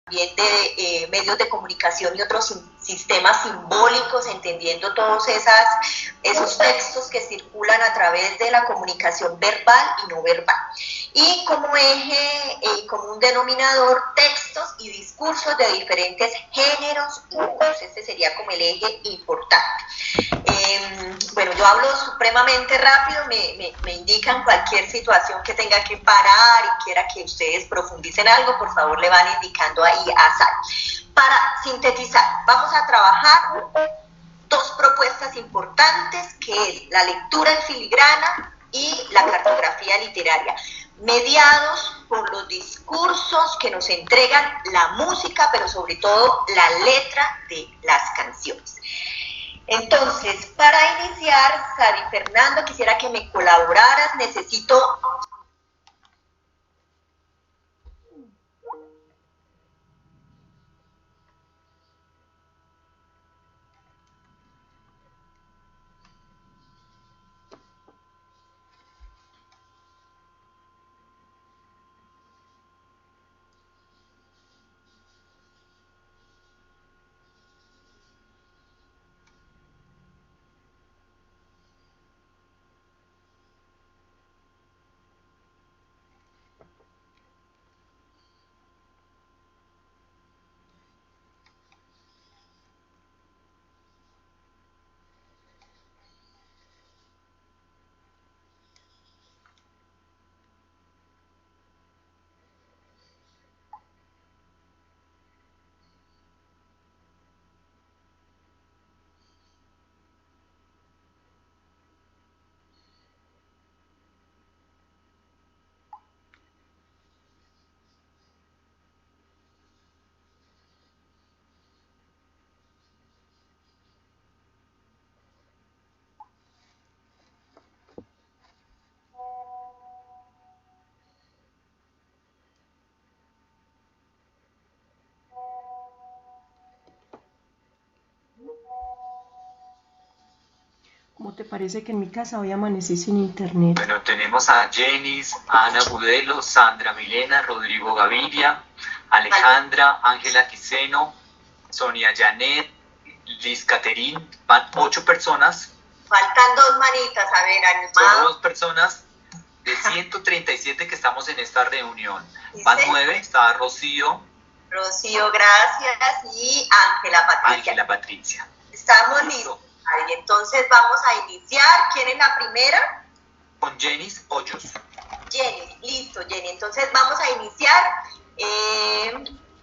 de medios de comunicación y otros sistemas simbólicos, entendiendo todos esos textos que circulan a través de la comunicación verbal y no verbal. Y como eje, como un denominador, textos y discursos de diferentes géneros y voces. Este sería como el eje importante. Bueno, yo hablo supremamente rápido, me indican cualquier situación que tenga que parar y quiera que ustedes profundicen algo, por favor le van indicando ahí a Sal. Para sintetizar, vamos a trabajar dos propuestas importantes, que es la lectura en filigrana y la cartografía literaria, mediados por los discursos que nos entregan la música, pero sobre todo la letra de las canciones. Entonces, para iniciar, Sari Fernando, quisiera que me colaboraras, necesito... ¿Cómo te parece que en mi casa hoy amanecí sin internet? Bueno, tenemos a Jenis, Ana Budelo, Sandra Milena, Rodrigo Gaviria, Alejandra, Ángela Quiseno, Sonia Janet, Liz Caterín. Van 8 personas. Faltan 2 manitas, a ver, animado. Son 2 personas de 137 que estamos en esta reunión. Van 9, está Rocío. Rocío, gracias, y Ángela Patricia. Ángela Patricia. Estamos listos. Entonces vamos a iniciar. ¿Quién es la primera? Con Jenis Hoyos. Jenis, listo, Jenny. Entonces vamos a iniciar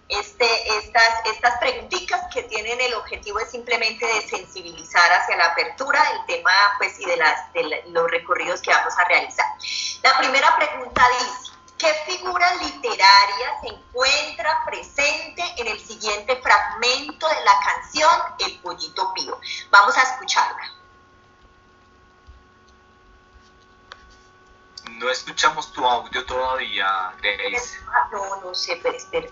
estas preguntitas que tienen el objetivo de simplemente de sensibilizar hacia la apertura del tema, pues, y de los recorridos que vamos a realizar. La primera pregunta dice: ¿qué figura literaria se encuentra presente en el siguiente fragmento de la canción El Pollito Pío? Vamos a escucharla. No escuchamos tu audio todavía, Grace. No sé,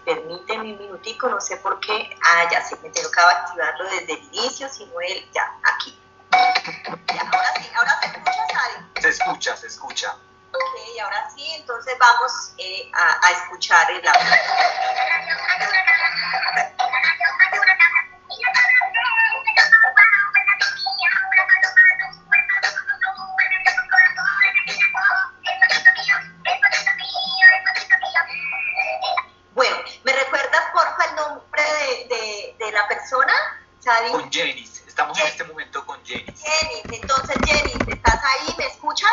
permíteme un minutico, no sé por qué. Ah, ya sé, me tocaba activarlo desde el inicio, sino él, ya, aquí. Ya, ahora sí, ahora se escucha, Sari. Se escucha. Ok, ahora sí, entonces vamos a escuchar el audio. Bueno, ¿me recuerdas, porfa, el nombre de la persona? ¿Sabi? Con Jenis, estamos en este momento con Jenis. Jenis, entonces Jenis, ¿estás ahí? ¿Me escuchas?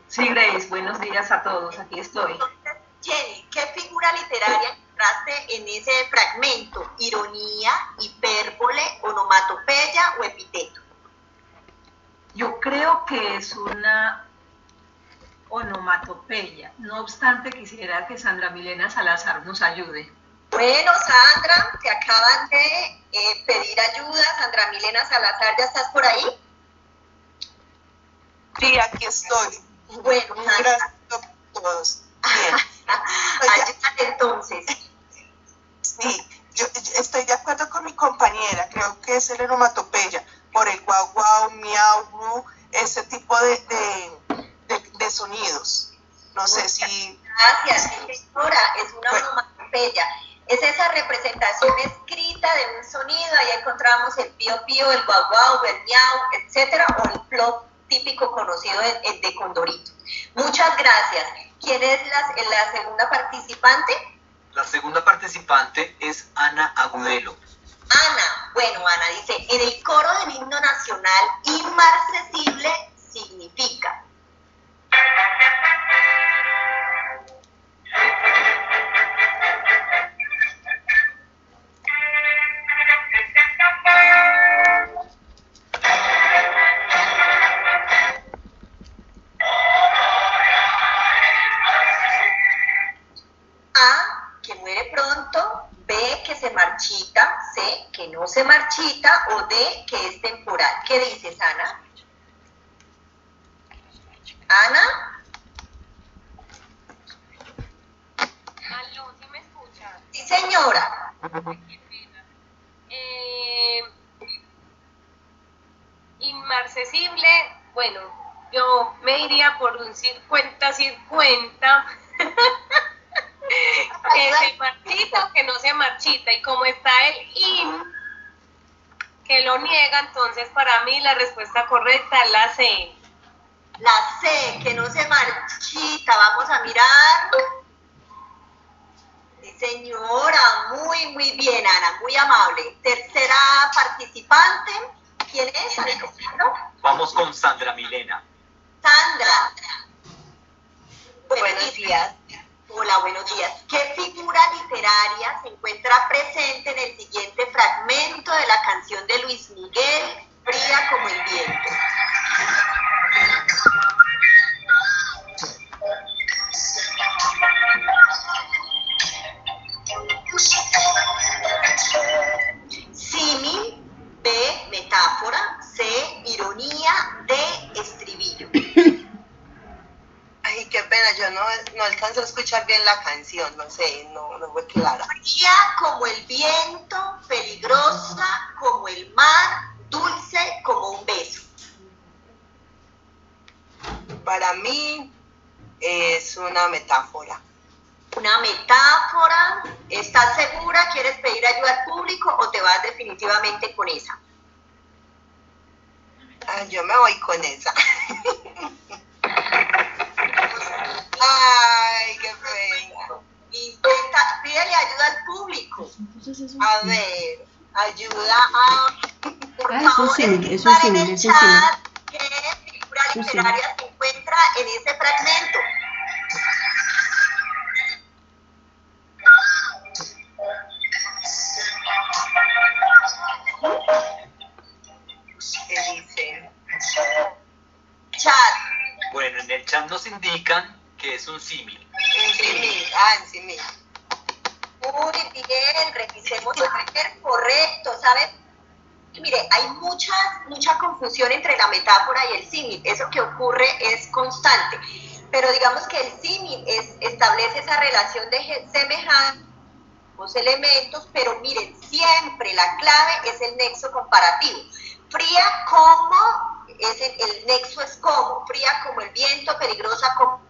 Sí, Grace, buenos días a todos, aquí estoy. Entonces, Jenny, ¿qué figura literaria encontraste en ese fragmento? ¿Ironía, hipérbole, onomatopeya o epíteto? Yo creo que es una onomatopeya, no obstante quisiera que Sandra Milena Salazar nos ayude. Bueno, Sandra, te acaban de pedir ayuda. Sandra Milena Salazar, ¿ya estás por ahí? Sí, aquí estoy. Bueno, gracias a todos. Bien. Ayúdate entonces. Sí, yo estoy de acuerdo con mi compañera, creo que es el onomatopeya, por el guau guau, miau, mu, ese tipo de sonidos. No sé si... Gracias, señora, es una onomatopeya. onomatopeya. Es esa representación escrita de un sonido, ahí encontramos el pío pío, el guau guau, el miau, etcétera, o el plop típico conocido de Condorito. Muchas gracias. ¿Quién es la segunda participante? La segunda participante es Ana Agudelo. Ana, bueno, Ana dice, en el coro del himno nacional, inmarcesible significa. A, que muere pronto, B, que se marchita, C, que no se marchita, o D, que es temporal. ¿Qué dices, Ana? ¿Ana? Aló, ¿sí me escucha? Sí, señora. Qué pena. Inmarcesible, bueno, yo me iría por un 50-50. Que se marchita o que no se marchita, y como está el in que lo niega, entonces para mí la respuesta correcta es la C. La C, que no se marchita. Vamos a mirar. Sí, señora, muy bien, Ana, muy amable. Tercera participante, ¿quién es? ¿Alejandro? Vamos con Sandra Milena. Sandra. Buenos días. Hola, buenos días. ¿Qué figura literaria se encuentra presente en el siguiente fragmento de la canción de Luis Miguel, Fría como el viento? Símil, B, metáfora, C, ironía, D, estribillo. Ay, qué pena, yo no alcanzo a escuchar bien la canción, no sé, no fue clara. Fría como el viento, peligrosa como el mar, dulce como un beso. Para mí es una metáfora. Una metáfora. ¿Estás segura? ¿Quieres pedir ayuda al público o te vas definitivamente con esa? Yo me voy con esa. Ay, qué pena. Intenta, pídele ayuda al público. A ver, ayuda a... Por Ah, eso favor, sí, eso escriban sí, en el eso chat qué figura Eso sí. literaria se encuentra en ese fragmento. ¿Qué dice? Chat. Bueno, en el chat nos indican que es un símil. En símil, en símil. Muy bien, revisemos el correcto, ¿sabes? Mire, hay mucha confusión entre la metáfora y el símil. Eso que ocurre es constante. Pero digamos que el símil establece esa relación de semejanza, los elementos, pero miren, siempre la clave es el nexo comparativo. Fría como, el nexo es como, fría como el viento, peligrosa como...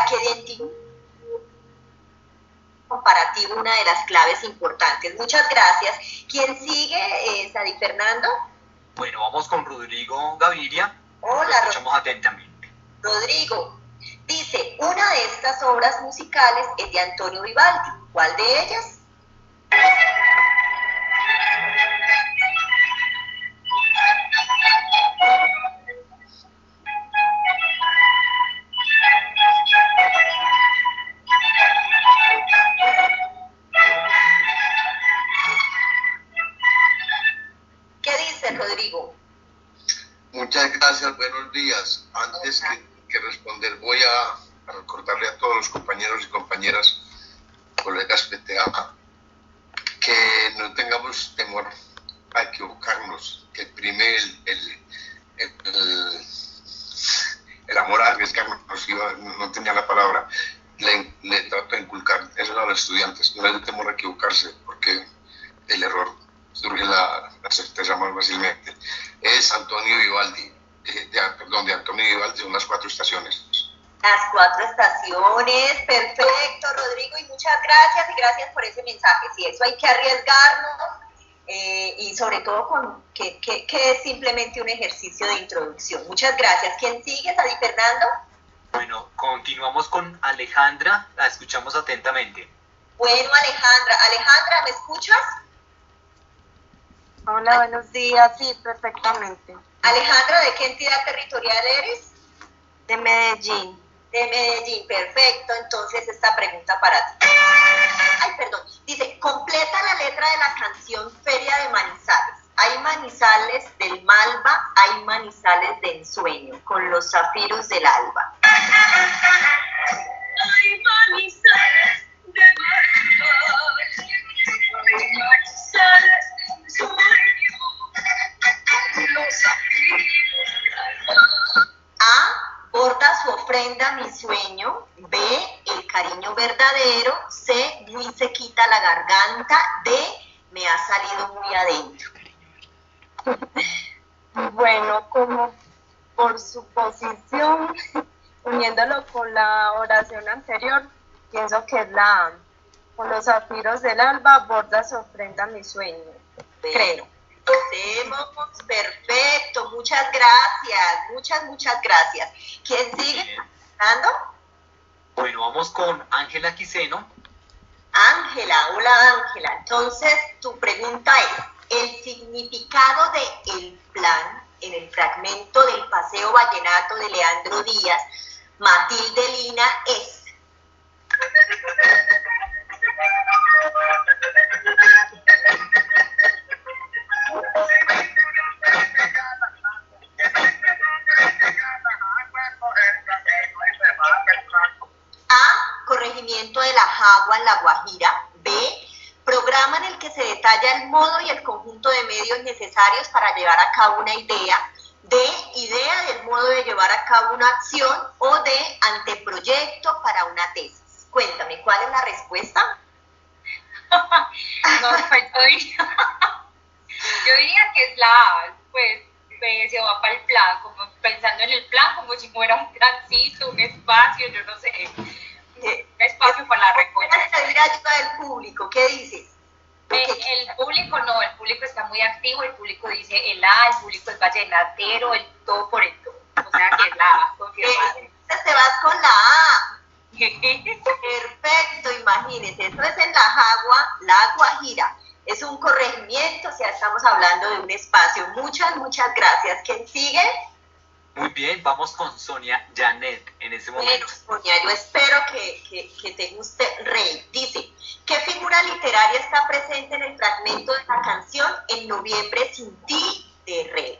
que identifica comparativo, una de las claves importantes. Muchas gracias. ¿Quién sigue, Sadi Fernando? Bueno, vamos con Rodrigo Gaviria. Hola, Lo escuchamos atentamente. Rodrigo. Dice, una de estas obras musicales es de Antonio Vivaldi. ¿Cuál de ellas? ¿Qué dice Rodrigo? Muchas gracias, buenos días. Antes que responder, voy a recordarle a todos los compañeros y compañeras, colegas PTA, que no tengamos temor a equivocarnos, que prime el amor a arriesgarnos, no tenía la palabra, le trato de inculcar eso a los estudiantes, no les temor a equivocarse, porque el error surge la certeza más fácilmente. Es Antonio Vivaldi, de Antonio Vivaldi, son las 4 estaciones. Las 4 estaciones, perfecto, Rodrigo, y muchas gracias, y gracias por ese mensaje. Sí, eso hay que arriesgarnos, y sobre todo con que es simplemente un ejercicio de introducción. Muchas gracias. ¿Quién sigue, Sadi Fernando? Bueno, continuamos con Alejandra, la escuchamos atentamente. Bueno, Alejandra, ¿me escuchas? Hola, buenos días, sí, perfectamente. Alejandra, ¿de qué entidad territorial eres? De Medellín. De Medellín, perfecto. Entonces esta pregunta para ti. Ay, perdón. Dice, completa la letra de la canción Feria de Manizales. Hay manizales del Malva, hay manizales de ensueño, con los zafiros del alba. Hay manizales de Malva, hay manizales de ensueño, los zafiros del alba. A, borda su ofrenda mi sueño. B, el cariño verdadero. C, muy se quita la garganta. D, me ha salido muy adentro. Bueno, como por su posición, uniéndolo con la oración anterior, pienso que es la A. Con los zafiros del alba, borda su ofrenda mi sueño. Creo. Hacemos, perfecto, muchas gracias, muchas gracias. ¿Quién sigue? ¿Fernando? Bueno, vamos con Ángela Quiseno. Ángela, hola Ángela. Entonces, tu pregunta es, el significado de el plan en el fragmento del Paseo Vallenato de Leandro Díaz, Matilde Lina, es... A, corregimiento de la jagua en La Guajira. B, programa en el que se detalla el modo y el conjunto de medios necesarios para llevar a cabo una idea. D, idea del modo de llevar a cabo una acción. O D, anteproyecto para una tesis. Cuéntame, ¿cuál es la respuesta? No, pues yo diría que es la A, pues se va para el plan, como pensando en el plan como si fuera un plancito, un espacio, yo no sé, un espacio para la recolección. Pedir ayuda del público, ¿qué dices? El público no, el público está muy activo, el público dice el A, el público es vallenatero, el todo por el todo, o sea que es la A, confirmado. Entonces te vas con la A. Perfecto, imagínense, esto es en la jagua, La Guajira. Es un corregimiento, o sea, estamos hablando de un espacio. Muchas gracias. ¿Quién sigue? Muy bien, vamos con Sonia Janet en ese momento. Bueno, Sonia, yo espero que te guste Rey. Dice, ¿qué figura literaria está presente en el fragmento de la canción En Noviembre Sin Ti de Rey?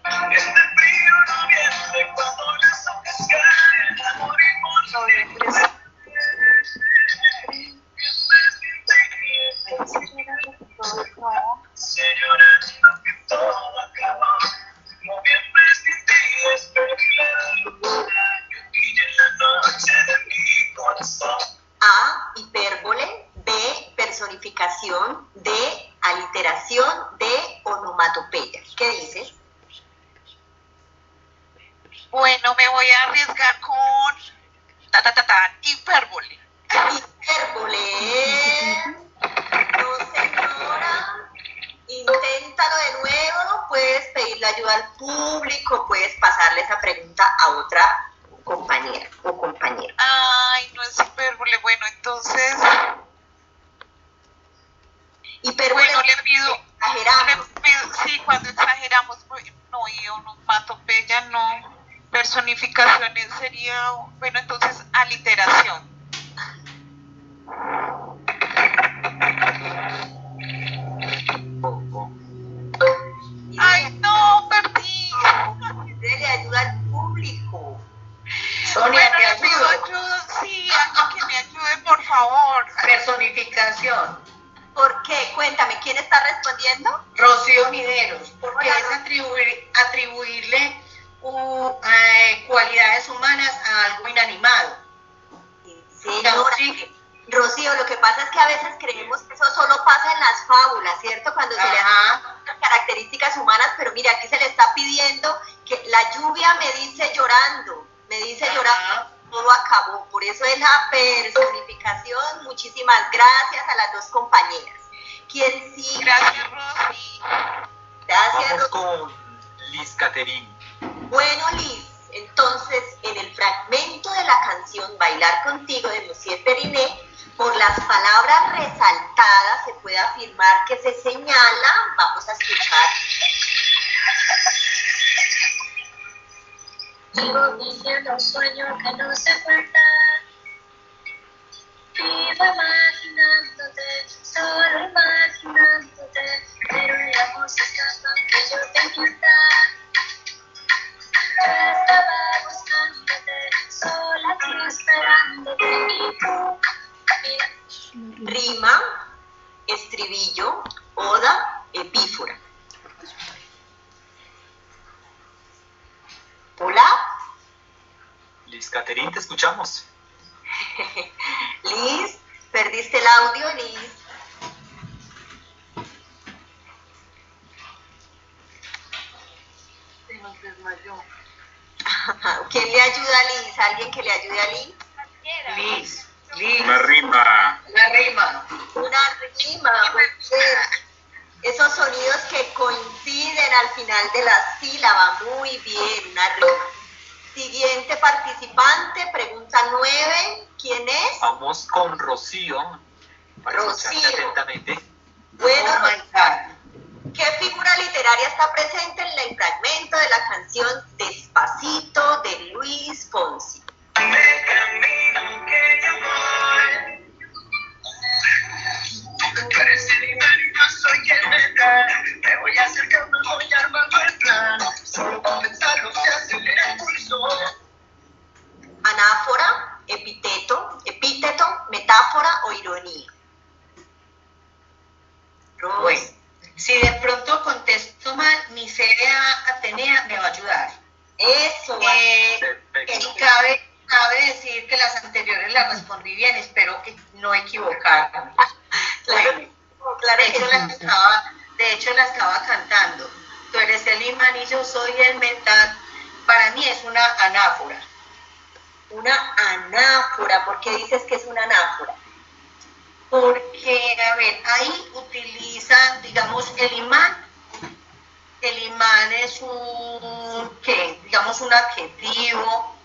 A, hipérbole. B, personificación. D, aliteración. D, onomatopeya. ¿Qué dices? Bueno, me voy a arriesgar con hipérbole. Hipérbole. No, señora. Inténtalo de nuevo. Puedes pedirle ayuda al público. Puedes pasarle esa pregunta a otra compañera o compañero. Ay, no es hipérbole. Bueno, entonces... Hipérbole. Bueno, le pido... Exageramos. Sí, cuando exageramos, no, y onomatopeya no. Personificaciones sería... Bueno, entonces, aliteración. Ay, no, perdí. Dele ayuda al público. Sonia, Bueno, te le pido ayudo. ayuda, sí, alguien que me ayude, por favor. Personificación. ¿Por qué? Cuéntame, ¿quién está respondiendo? Rocío Mideros, porque Hola. es atribuirle cualidades humanas a algo inanimado. Señora, Sí. Rocío, lo que pasa es que a veces creemos que eso solo pasa en las fábulas, ¿cierto? Cuando se le Ajá. dan las características humanas, pero mira, aquí se le está pidiendo que la lluvia me dice llorando, todo acabó. Por eso es la personificación. Muchísimas gracias a las dos compañeras. ¿Quién sigue? Gracias, Rosy. Gracias, Vamos Rosy. con Liz Caterín. Bueno, Liz, entonces en el fragmento de la canción Bailar Contigo de Monsieur Periné, por las palabras resaltadas se puede afirmar que se señala, vamos a escuchar. Vivo diciendo un sueño que no se cuenta. Vivo imaginándote, solo imaginándote, pero la voz escapa que yo te mienta. Yo estaba buscándote, sola aquí esperándote, y tú, mira. Rima, estribillo, oda, epífora. Hola. Liz Caterín, te escuchamos. Liz, perdiste el audio, Liz. Se nos desmayó. ¿Quién le ayuda a Liz? ¿Alguien que le ayude a Liz? Liz. Una rima. Una rima. Una rima, muy bien. Esos sonidos que coinciden al final de la sílaba, muy bien, una rima. Siguiente participante, pregunta 9, ¿quién es? Vamos con Rocío, para escucharte Rocío. atentamente. Bueno, Oh my God. ¿qué figura literaria está presente en el fragmento de la canción Despacito de Luis Fonsi? El camino que yo voy. Tú eres el imán y yo soy el metal. Me voy acercando, voy armando el plan. Solo con pensarlo se acelera el pulso. Anáfora, epíteto, metáfora o ironía. Bueno, si de pronto contesto mal, mi CDA Atenea me va a ayudar. Eso. Perfecto. Cabe decir que las anteriores las respondí bien, espero que no equivocarme. Claro, claro De que hecho, la estaba cantando. Tú eres el imán y yo soy el metal. Para mí es una anáfora. una anáfora. ¿Por qué dices que es una anáfora? Porque, a ver, ahí utilizan, digamos, el imán. El imán es digamos, un adjetivo,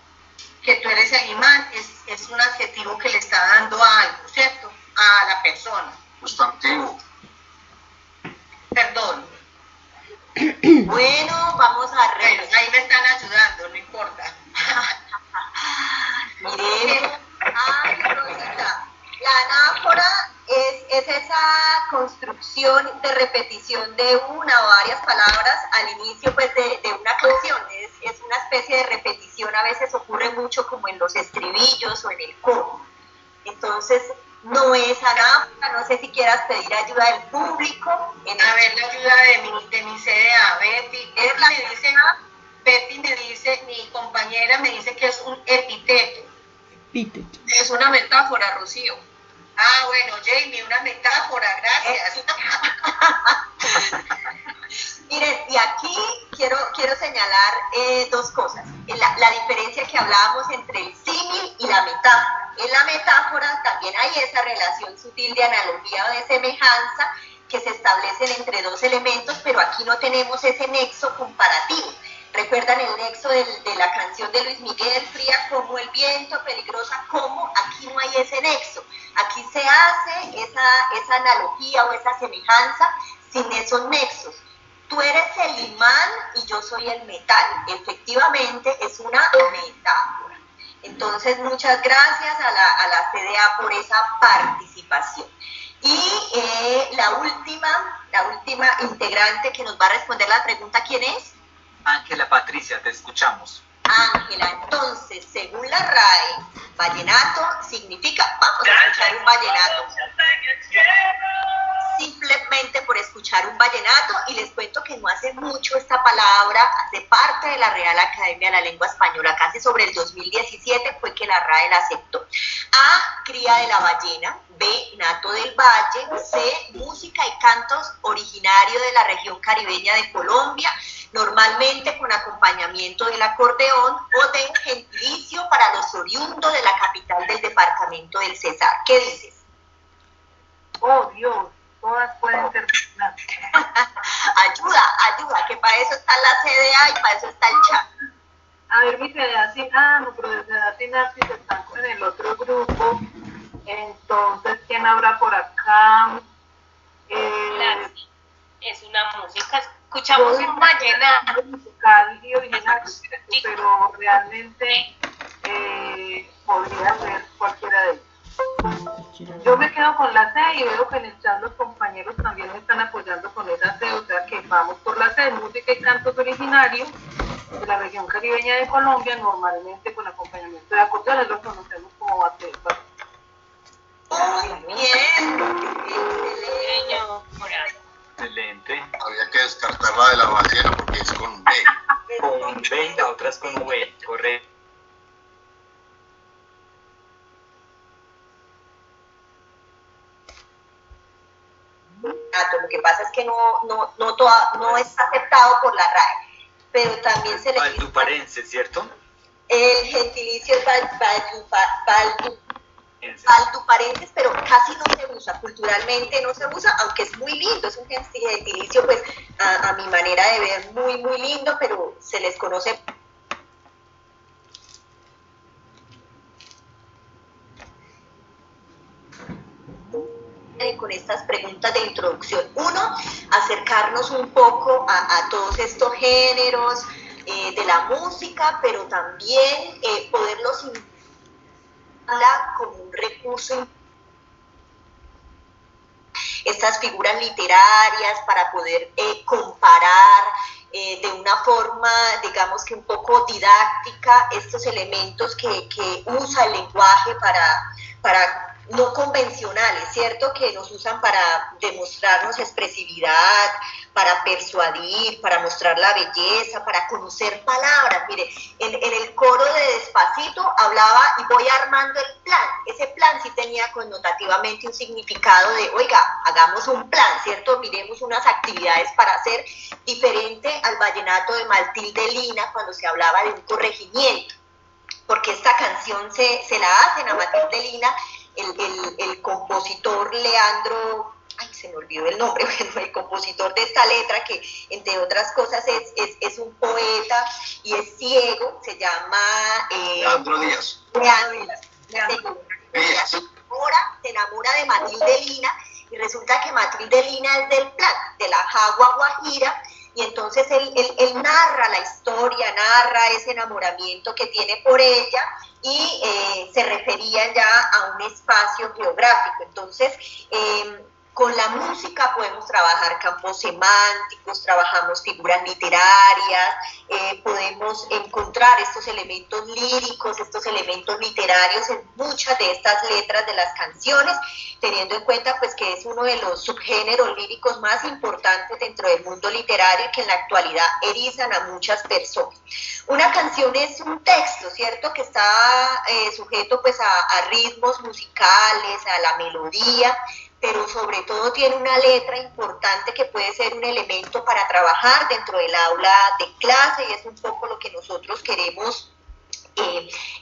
que tú eres el imán, es un adjetivo que le está dando algo, ¿cierto? A la persona. Sustantivo. Perdón. Bueno, vamos a Bueno, ahí me están ayudando, no importa. Miremos. Ay, Rosita, la anáfora es esa construcción de repetición de una o varias palabras al inicio pues, de una canción. Es una especie de repetición, a veces ocurre mucho como en los estribillos o en el coro. Entonces, no es anáfora, no sé si quieras pedir ayuda del público. A ver, la ayuda de mi CDA, Betty me dice, mi compañera me dice que es un epíteto. Epíteto. Es una metáfora, Rocío. Ah, bueno, Jamie, una metáfora, gracias. Miren, y aquí quiero señalar dos cosas. La diferencia que hablábamos entre el símil y la metáfora. En la metáfora también hay esa relación sutil de analogía o de semejanza que se establecen entre dos elementos, pero aquí no tenemos ese nexo comparativo. ¿Recuerdan el nexo de la canción de Luis Miguel, Fría como el viento, peligrosa como? Aquí no hay ese nexo. Aquí se hace esa analogía o esa semejanza sin esos nexos. Tú eres el imán y yo soy el metal. Efectivamente es una metáfora. Entonces, muchas gracias a la CDA por esa participación. Y la última integrante que nos va a responder la pregunta, ¿quién es? Ángela Patricia, te escuchamos. Ángela, entonces, según la RAE, vallenato significa, vamos a escuchar un vallenato. Simplemente por escuchar un vallenato, y les cuento que no hace mucho esta palabra hace parte de la Real Academia de la Lengua Española, casi sobre el 2017 fue que la RAE la aceptó. A, cría de la ballena. B, nato del valle. C, música y cantos originario de la región caribeña de Colombia. normalmente con acompañamiento del acordeón o de gentilicio para los oriundos de la capital del departamento del Cesar. ¿Qué dices? Oh, Dios, todas pueden ser. ayuda, que para eso está la CDA y para eso está el chat. A ver, mi CDA, no, pero de CDA y Narcis están en el otro grupo. Entonces, ¿quién habrá por acá? Es una música, escuchamos un vallenato musical y original, pero realmente podría ser cualquiera de ellos. Yo me quedo con la C y veo que en el chat los compañeros también me están apoyando con esa C, o sea que vamos por la C, música y cantos originarios de la región caribeña de Colombia, normalmente con acompañamiento de acordeones, lo conocemos como batería. Muy bien, excelente. Había que descartar la de la ballena porque es con B. Con B y la otra es con V, correcto. Lo que pasa es que no está aceptado por la RAE, pero también se le valduparense, ¿cierto? El gentilicio es valduparenses, pero casi no se usa, culturalmente no se usa, aunque es muy lindo, es un gentilicio pues a mi manera de ver muy muy lindo, pero se les conoce con estas preguntas de introducción. Uno, acercarnos un poco a todos estos géneros de la música, pero también poderlos hablar como un recurso, estas figuras literarias para poder comparar de una forma, digamos que un poco didáctica, estos elementos que usa el lenguaje para no convencionales, ¿cierto? Que nos usan para demostrarnos expresividad, para persuadir, para mostrar la belleza, para conocer palabras. Mire, en el coro de Despacito hablaba y voy armando el plan. Ese plan sí tenía connotativamente un significado de, oiga, hagamos un plan, ¿cierto? Miremos unas actividades para hacer, diferente al vallenato de Matilde Lina cuando se hablaba de un corregimiento, porque esta canción se la hacen a Matilde Lina el compositor Leandro, se me olvidó el nombre, bueno, el compositor de esta letra, que entre otras cosas es un poeta y es ciego, se llama Leandro Díaz. Se enamora de Matilde Lina y resulta que Matilde Lina es del plan, de la Jagua Guajira, y entonces él narra la historia, narra ese enamoramiento que tiene por ella y se refería ya a un espacio geográfico. Entonces, con la música podemos trabajar campos semánticos, trabajamos figuras literarias, podemos encontrar estos elementos líricos, estos elementos literarios en muchas de estas letras de las canciones, teniendo en cuenta pues que es uno de los subgéneros líricos más importantes dentro del mundo literario y que en la actualidad erizan a muchas personas. Una canción es un texto, ¿cierto? Que está sujeto pues a ritmos musicales, a la melodía, pero sobre todo tiene una letra importante que puede ser un elemento para trabajar dentro del aula de clase, y es un poco lo que nosotros queremos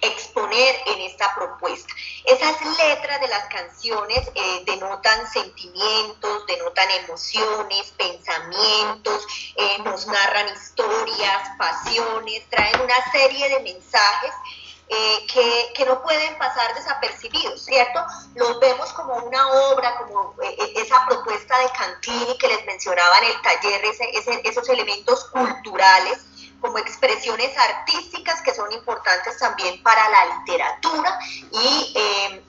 exponer en esta propuesta. Esas letras de las canciones denotan sentimientos, denotan emociones, pensamientos, nos narran historias, pasiones, traen una serie de mensajes que no pueden pasar desapercibidos, ¿cierto? Los vemos como una obra, como esa propuesta de Cantini que les mencionaba en el taller, esos elementos culturales como expresiones artísticas que son importantes también para la literatura, y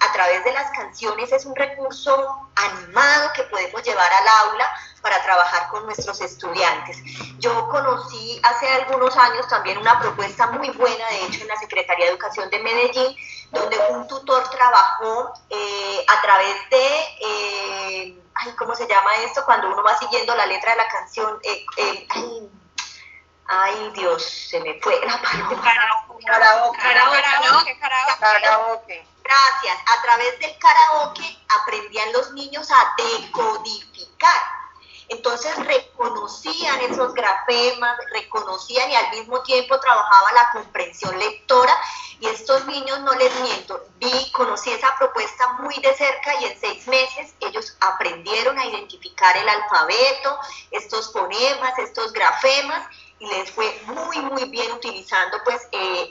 a través de las canciones es un recurso animado que podemos llevar al aula para trabajar con nuestros estudiantes. Yo conocí hace algunos años también una propuesta muy buena, de hecho en la Secretaría de Educación de Medellín, donde un tutor trabajó a través de, ¿cómo se llama esto? Cuando uno va siguiendo la letra de la canción, ay Dios, se me fue la palabra. Karaoke. Gracias. A través del karaoke aprendían los niños a decodificar. Entonces reconocían esos grafemas, reconocían y al mismo tiempo trabajaba la comprensión lectora, y estos niños, no les miento, conocí esa propuesta muy de cerca y en 6 meses ellos aprendieron a identificar el alfabeto, estos fonemas, estos grafemas, y les fue muy bien utilizando pues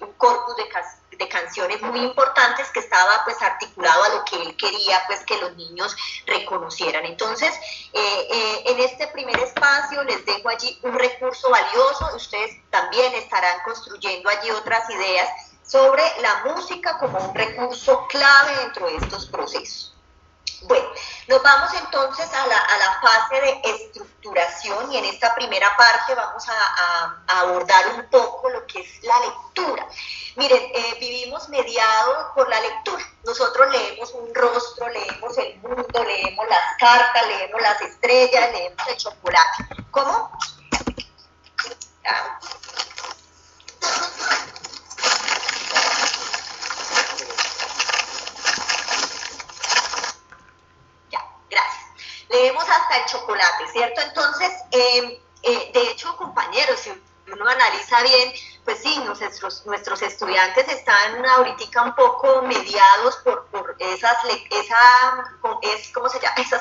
un corpus de canciones muy importantes que estaba pues articulado a lo que él quería pues que los niños reconocieran. Entonces en este primer espacio les dejo allí un recurso valioso, ustedes también estarán construyendo allí otras ideas sobre la música como un recurso clave dentro de estos procesos. Bueno, nos vamos entonces a la fase de estructuración, y en esta primera parte vamos a abordar un poco lo que es la lectura. Miren, vivimos mediados por la lectura. Nosotros leemos un rostro, leemos el mundo, leemos las cartas, leemos las estrellas, leemos el chocolate. ¿Cómo? Leemos hasta el chocolate, ¿cierto? Entonces, de hecho, compañeros, si uno analiza bien, pues sí, nuestros estudiantes están ahorita un poco mediados por esas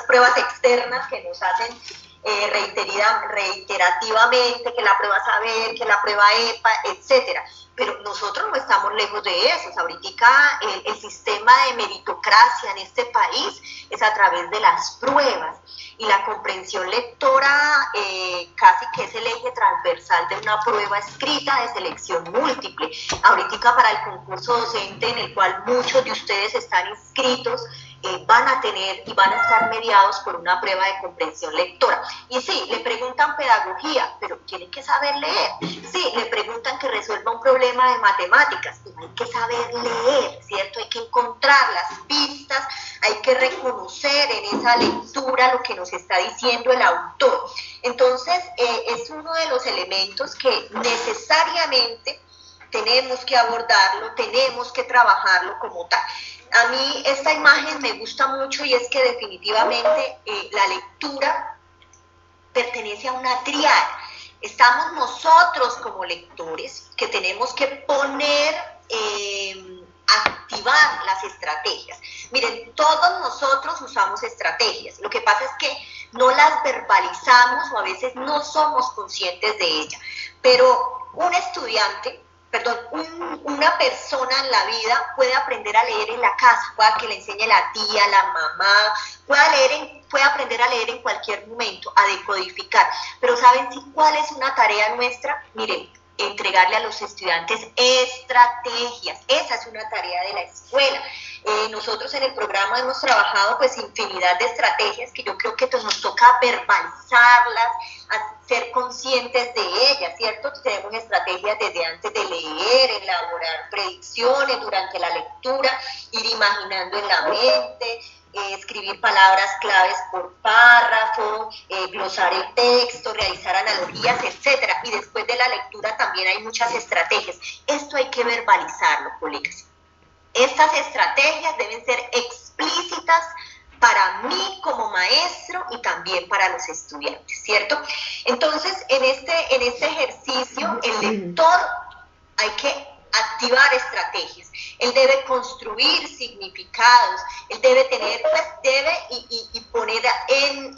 pruebas externas que nos hacen reiterativamente, que la prueba saber, que la prueba EPA, etcétera. Pero nosotros no estamos lejos de eso. Ahorita el sistema de meritocracia en este país es a través de las pruebas, y la comprensión lectora casi que es el eje transversal de una prueba escrita de selección múltiple. Ahorita para el concurso docente, en el cual muchos de ustedes están inscritos, van a tener y van a estar mediados por una prueba de comprensión lectora. Y sí, le preguntan pedagogía, pero tienen que saber leer. Sí, le preguntan que resuelva un problema de matemáticas, pero hay que saber leer, ¿cierto? Hay que encontrar las pistas, hay que reconocer en esa lectura lo que nos está diciendo el autor. Entonces, es uno de los elementos que necesariamente tenemos que abordarlo, tenemos que trabajarlo como tal. A mí esta imagen me gusta mucho, y es que definitivamente la lectura pertenece a una triada. Estamos nosotros como lectores que tenemos que activar las estrategias. Miren, todos nosotros usamos estrategias, lo que pasa es que no las verbalizamos o a veces no somos conscientes de ellas, pero una persona en la vida puede aprender a leer en la casa, pueda que le enseñe la tía, la mamá, puede aprender a leer en cualquier momento, a decodificar. Pero ¿saben cuál es una tarea nuestra? Miren, entregarle a los estudiantes estrategias. Esa es una tarea de la escuela. Nosotros en el programa hemos trabajado pues infinidad de estrategias que yo creo que nos toca verbalizarlas, ser conscientes de ellas, ¿cierto? Tenemos estrategias desde antes de leer, elaborar predicciones durante la lectura, ir imaginando en la mente, escribir palabras claves por párrafo, glosar el texto, realizar analogías, etcétera. Y después de la lectura también hay muchas estrategias. Esto hay que verbalizarlo, colegas. Estas estrategias deben ser explícitas para mí como maestro y también para los estudiantes, ¿cierto? Entonces, en este ejercicio, el lector hay que activar estrategias. Él debe construir significados, él debe tener, y poner en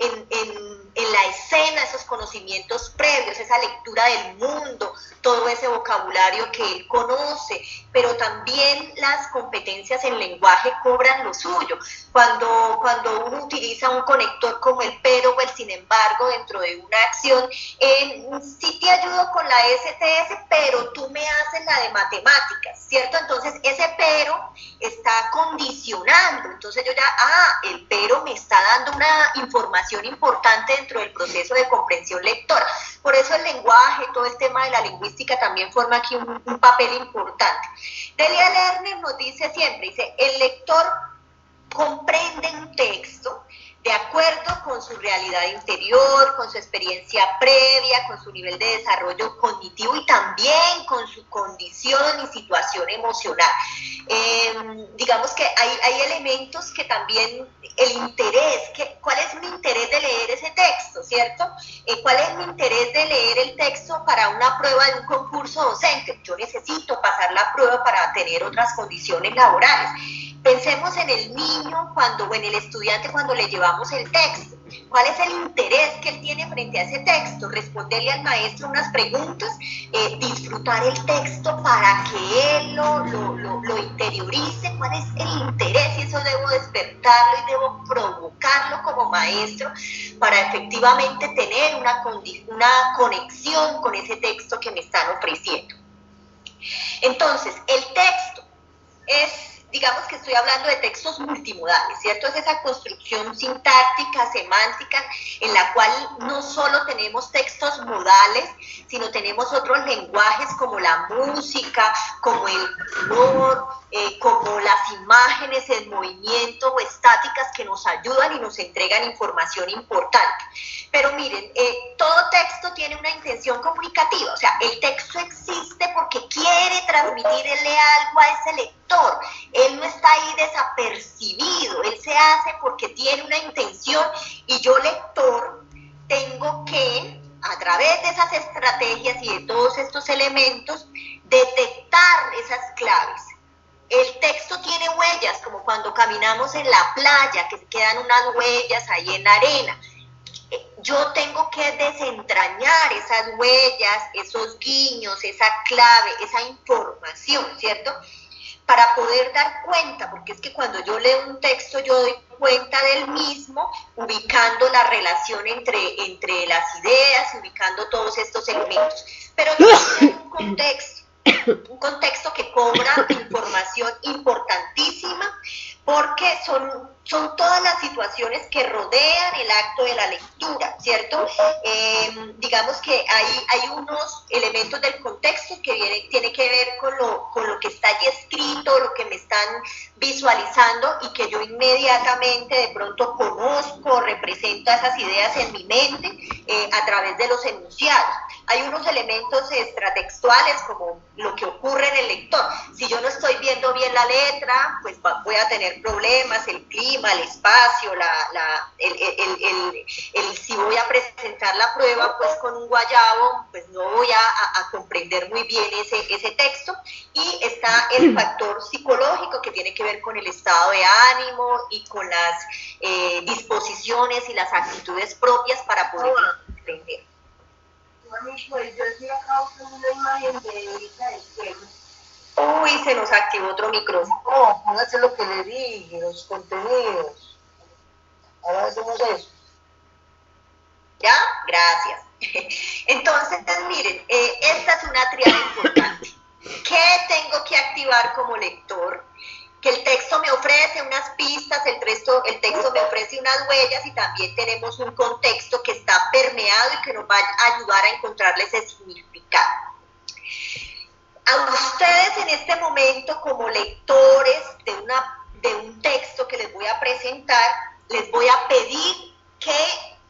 la escena esos conocimientos previos, esa lectura del mundo, todo ese vocabulario que él conoce, pero también las competencias en lenguaje cobran lo suyo. Cuando uno utiliza un conector como el pero o el sin embargo dentro de una acción, sí te ayudo con la STS, pero tú me haces la de matemáticas, ¿cierto? Entonces ese pero está condicionando, entonces yo ya, el pero me está dando una información importante dentro del proceso de comprensión lectora. Por eso el lenguaje, todo el tema de la lingüística también forma aquí un papel importante. Delia Lerner nos dice siempre, dice, el lector comprende un texto, de acuerdo con su realidad interior, con su experiencia previa, con su nivel de desarrollo cognitivo y también con su condición y situación emocional. Digamos que hay elementos que también el interés, ¿cuál es mi interés de leer ese texto, cierto? ¿Cuál es mi interés de leer el texto para una prueba de un concurso docente? Yo necesito pasar la prueba para tener otras condiciones laborales. Pensemos en el niño o en el estudiante cuando le llevamos el texto. ¿Cuál es el interés que él tiene frente a ese texto? Responderle al maestro unas preguntas, disfrutar el texto para que él lo interiorice. ¿Cuál es el interés? Y eso debo despertarlo y debo provocarlo como maestro para efectivamente tener una conexión con ese texto que me están ofreciendo. Entonces, el texto digamos que estoy hablando de textos multimodales, ¿cierto? Es esa construcción sintáctica, semántica, en la cual no solo tenemos textos modales, sino tenemos otros lenguajes como la música, como el color, como las imágenes en movimiento o estáticas que nos ayudan y nos entregan información importante. Pero miren, todo texto tiene una intención comunicativa, o sea, el texto existe porque quiere transmitirle algo a ese lector. Él no está ahí desapercibido, él se hace porque tiene una intención y yo, lector, tengo que, a través de esas estrategias y de todos estos elementos, detectar esas claves. El texto tiene huellas, como cuando caminamos en la playa, que quedan unas huellas ahí en la arena. Yo tengo que desentrañar esas huellas, esos guiños, esa clave, esa información, ¿cierto? Para poder dar cuenta, porque es que cuando yo leo un texto yo doy cuenta del mismo, ubicando la relación entre las ideas, ubicando todos estos elementos. Pero tiene un contexto que cobra información importantísima, porque son todas las situaciones que rodean el acto de la lectura, ¿cierto? Digamos que hay unos elementos del contexto que tiene que ver con lo que está allí escrito, lo que me están visualizando y que yo inmediatamente de pronto conozco, represento esas ideas en mi mente a través de los enunciados. Hay unos elementos extratextuales como lo que ocurre en el lector. Si yo no estoy viendo bien la letra, pues voy a tener problemas, el clima, el espacio, si voy a presentar la prueba pues con un guayabo, pues no voy a comprender muy bien ese texto. Y está el factor psicológico que tiene que ver con el estado de ánimo y con las disposiciones y las actitudes propias para poder entender. Pues yo estoy acá buscando una imagen de Erika del Cielo. Uy, se nos activó otro micrófono. No, póngase lo que le dije, los contenidos. Ahora hacemos eso. ¿Ya? Gracias. Entonces, miren, esta es una triada importante. ¿Qué tengo que activar como lector? Que el texto me ofrece unas pistas, el texto me ofrece unas huellas y también tenemos un contexto que está permeado y que nos va a ayudar a encontrarle ese significado. A ustedes en este momento como lectores de un texto que les voy a presentar, les voy a pedir que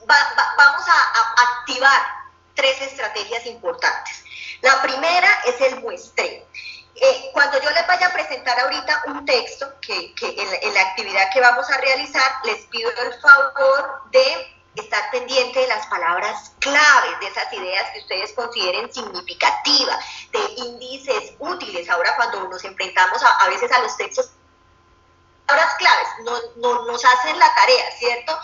vamos a activar 3 estrategias importantes. La primera es el muestreo. Cuando yo les vaya a presentar ahorita un texto que en la actividad que vamos a realizar, les pido el favor de estar pendiente de las palabras claves, de esas ideas que ustedes consideren significativas, de índices útiles. Ahora cuando nos enfrentamos a veces a los textos, palabras claves nos hacen la tarea, ¿cierto?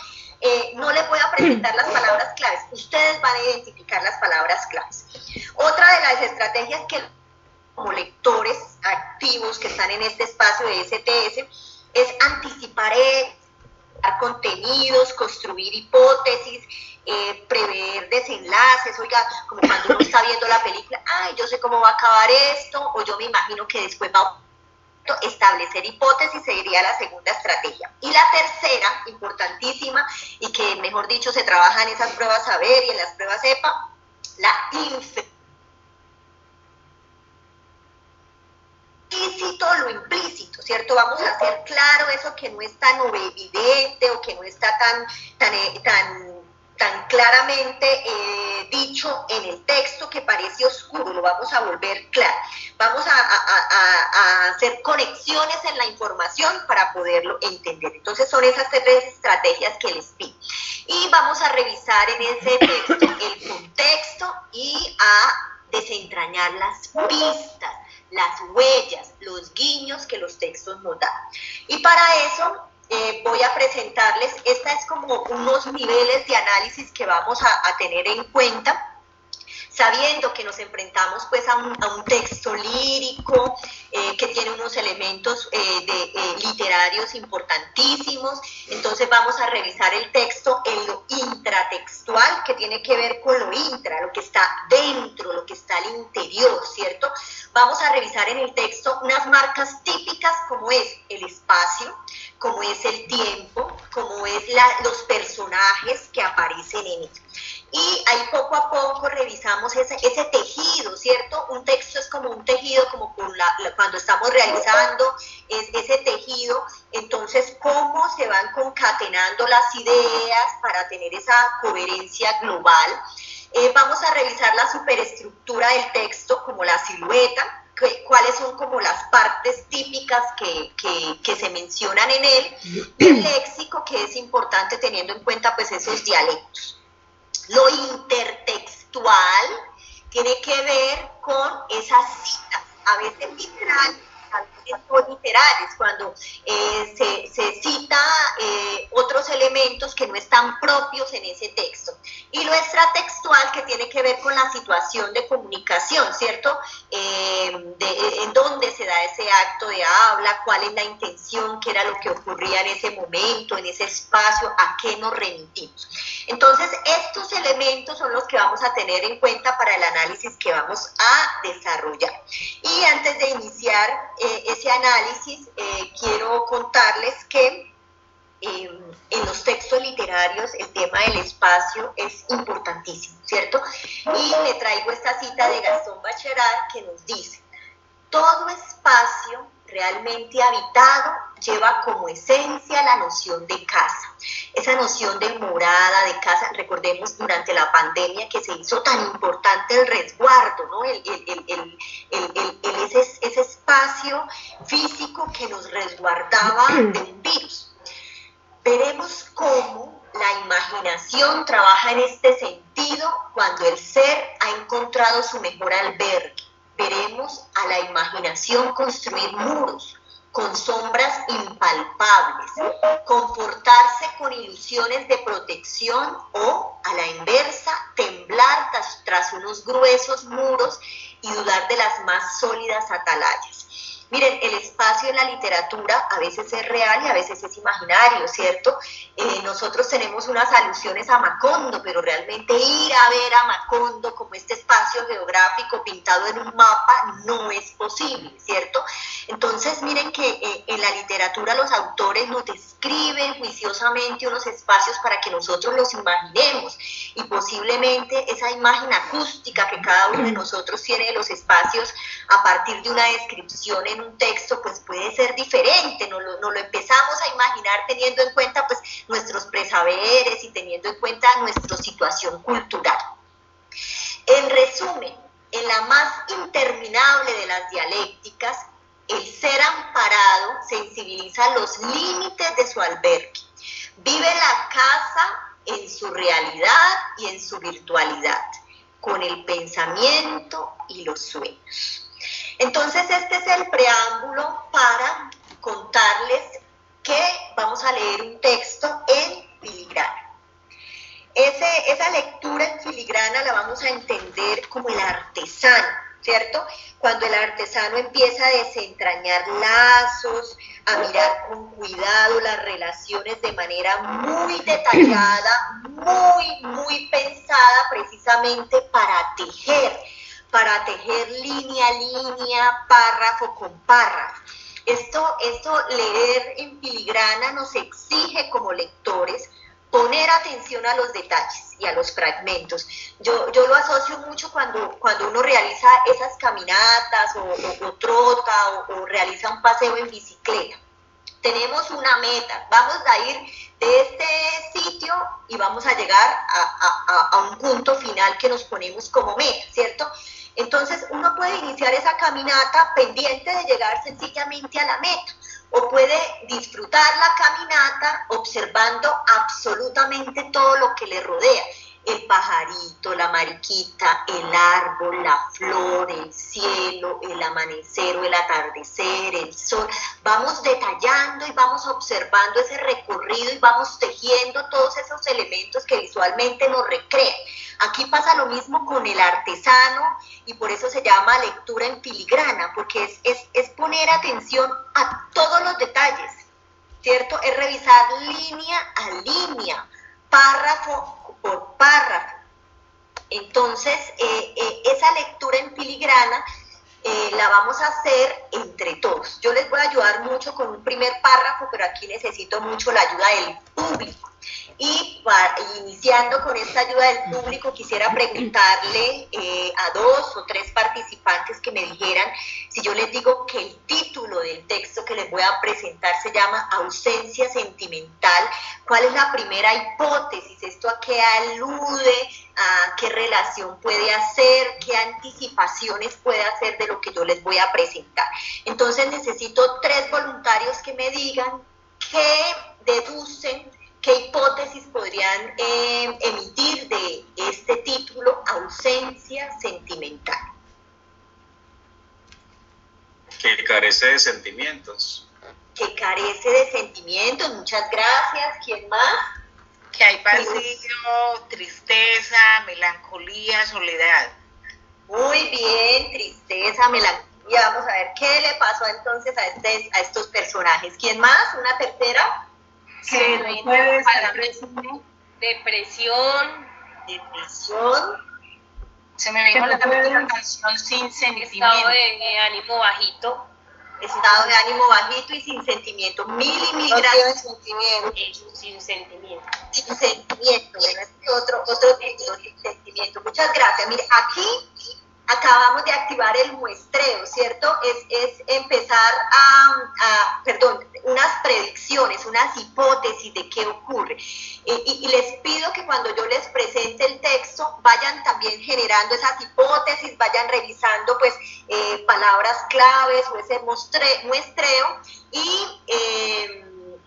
No les voy a presentar las palabras claves, ustedes van a identificar las palabras claves. Otra de las estrategias que como lectores activos que están en este espacio de STS es anticipar contenidos, construir hipótesis, prever desenlaces. Oiga, como cuando uno está viendo la película, ay, yo sé cómo va a acabar esto, o yo me imagino que después va a establecer hipótesis, sería la segunda estrategia. Y la tercera, importantísima, y que mejor dicho se trabaja en esas pruebas saber y en las pruebas EPA, la implícito, lo implícito. texto, ¿cierto? Vamos a hacer claro eso que no es tan evidente o que no está tan claramente dicho en el texto, que parece oscuro, lo vamos a volver claro. Vamos a hacer conexiones en la información para poderlo entender. Entonces son esas 3 estrategias que les pido. Y vamos a revisar en ese texto el contexto y a desentrañar las pistas, las huellas, los guiños que los textos nos dan. Y para eso voy a presentarles, esta es como unos niveles de análisis que vamos a tener en cuenta, sabiendo que nos enfrentamos pues a un texto lírico que tiene unos elementos literarios importantísimos. Entonces vamos a revisar el texto en lo intratextual, que tiene que ver con lo intra, lo que está dentro, lo que está al interior, ¿cierto? Vamos a revisar en el texto unas marcas típicas como es el espacio, como es el tiempo, como es los personajes que aparecen en él. Y ahí poco a poco revisamos ese tejido, ¿cierto? Un texto es como un tejido, como cuando estamos realizando ese tejido, entonces cómo se van concatenando las ideas para tener esa coherencia global. Vamos a revisar la superestructura del texto, como la silueta, cuáles son como las partes típicas que se mencionan en él, y el léxico, que es importante teniendo en cuenta pues esos dialectos. Lo intertextual tiene que ver con esas citas, a veces literales, a veces no literales, cuando se cita otros elementos que no están propios en ese texto. Y lo extratextual, que tiene que ver con la situación de comunicación, ¿cierto? En dónde se da ese acto de habla, cuál es la intención, qué era lo que ocurría en ese momento, en ese espacio, a qué nos remitimos. Entonces, estos elementos son los que vamos a tener en cuenta para el análisis que vamos a desarrollar. Y antes de iniciar ese análisis, quiero contarles que en los textos literarios el tema del espacio es importantísimo, ¿cierto? Y me traigo esta cita de Gastón Bachelard que nos dice: todo espacio realmente habitado lleva como esencia la noción de casa, esa noción de morada, de casa. Recordemos durante la pandemia que se hizo tan importante el resguardo, ¿no? Ese espacio físico que nos resguardaba de un virus. Veremos cómo la imaginación trabaja en este sentido cuando el ser ha encontrado su mejor albergue. Veremos a la imaginación construir muros con sombras impalpables, confortarse con ilusiones de protección o, a la inversa, temblar tras unos gruesos muros y dudar de las más sólidas atalayas. Miren, el espacio en la literatura a veces es real y a veces es imaginario, ¿cierto? Nosotros tenemos unas alusiones a Macondo, pero realmente ir a ver a Macondo como este espacio geográfico pintado en un mapa no es posible, ¿cierto? Entonces, miren que en la literatura los autores nos describen juiciosamente unos espacios para que nosotros los imaginemos, y posiblemente esa imagen acústica que cada uno de nosotros tiene de los espacios a partir de una descripción en un texto, pues puede ser diferente. Nos lo empezamos a imaginar teniendo en cuenta pues nuestros presaberes y teniendo en cuenta nuestra situación cultural. En resumen, en la más interminable de las dialécticas, el ser amparado sensibiliza los límites de su albergue, vive la casa en su realidad y en su virtualidad, con el pensamiento y los sueños. Entonces, este es el preámbulo para contarles que vamos a leer un texto en filigrana. Esa lectura en filigrana la vamos a entender como el artesano, ¿cierto? Cuando el artesano empieza a desentrañar lazos, a mirar con cuidado las relaciones de manera muy detallada, muy pensada precisamente para tejer línea a línea, párrafo con párrafo. Esto leer en filigrana nos exige como lectores poner atención a los detalles y a los fragmentos. Yo lo asocio mucho cuando uno realiza esas caminatas o trota o realiza un paseo en bicicleta. Tenemos una meta, vamos a ir de este sitio y vamos a llegar a un punto final que nos ponemos como meta, ¿cierto? Entonces uno puede iniciar esa caminata pendiente de llegar sencillamente a la meta, o puede disfrutar la caminata observando absolutamente todo lo que le rodea. El pajarito, la mariquita, el árbol, la flor, el cielo, el amanecer o el atardecer, el sol. Vamos detallando y vamos observando ese recorrido y vamos tejiendo todos esos elementos que visualmente nos recrean. Aquí pasa lo mismo con el artesano y por eso se llama lectura en filigrana, porque es poner atención a todos los detalles, ¿cierto? Es revisar línea a línea, párrafo por párrafo. Entonces, esa lectura en filigrana la vamos a hacer entre todos. Yo les voy a ayudar mucho con un primer párrafo, pero aquí necesito mucho la ayuda del público. Y iniciando con esta ayuda del público, quisiera preguntarle a 2 o 3 participantes que me dijeran, si yo les digo que el título del texto que les voy a presentar se llama Ausencia Sentimental, ¿cuál es la primera hipótesis? ¿Esto a qué alude? ¿A qué relación puede hacer? ¿Qué anticipaciones puede hacer de lo que yo les voy a presentar? Entonces necesito 3 voluntarios que me digan qué deducen, qué hipótesis podrían emitir de este título, Ausencia Sentimental. Que carece de sentimientos. Que carece de sentimientos, muchas gracias. ¿Quién más? Que hay vacío, tristeza, melancolía, soledad. Muy bien, tristeza, melancolía. Vamos a ver qué le pasó entonces a estos personajes. ¿Quién más? ¿Una tercera? Que puede ser depresión. Se me vino la canción Sin Sentimiento. Estado de ánimo bajito. Estado de ánimo bajito y sin sentimiento. Mil gracias. Sin sentimiento. Sin sentimiento. Bueno, este otro título, sin sentimiento. Muchas gracias. Mire, aquí acabamos de activar el muestreo, ¿cierto? Es empezar unas predicciones, unas hipótesis de qué ocurre. Y les pido que cuando yo les presente el texto, vayan también generando esas hipótesis, vayan revisando pues palabras claves o ese muestreo y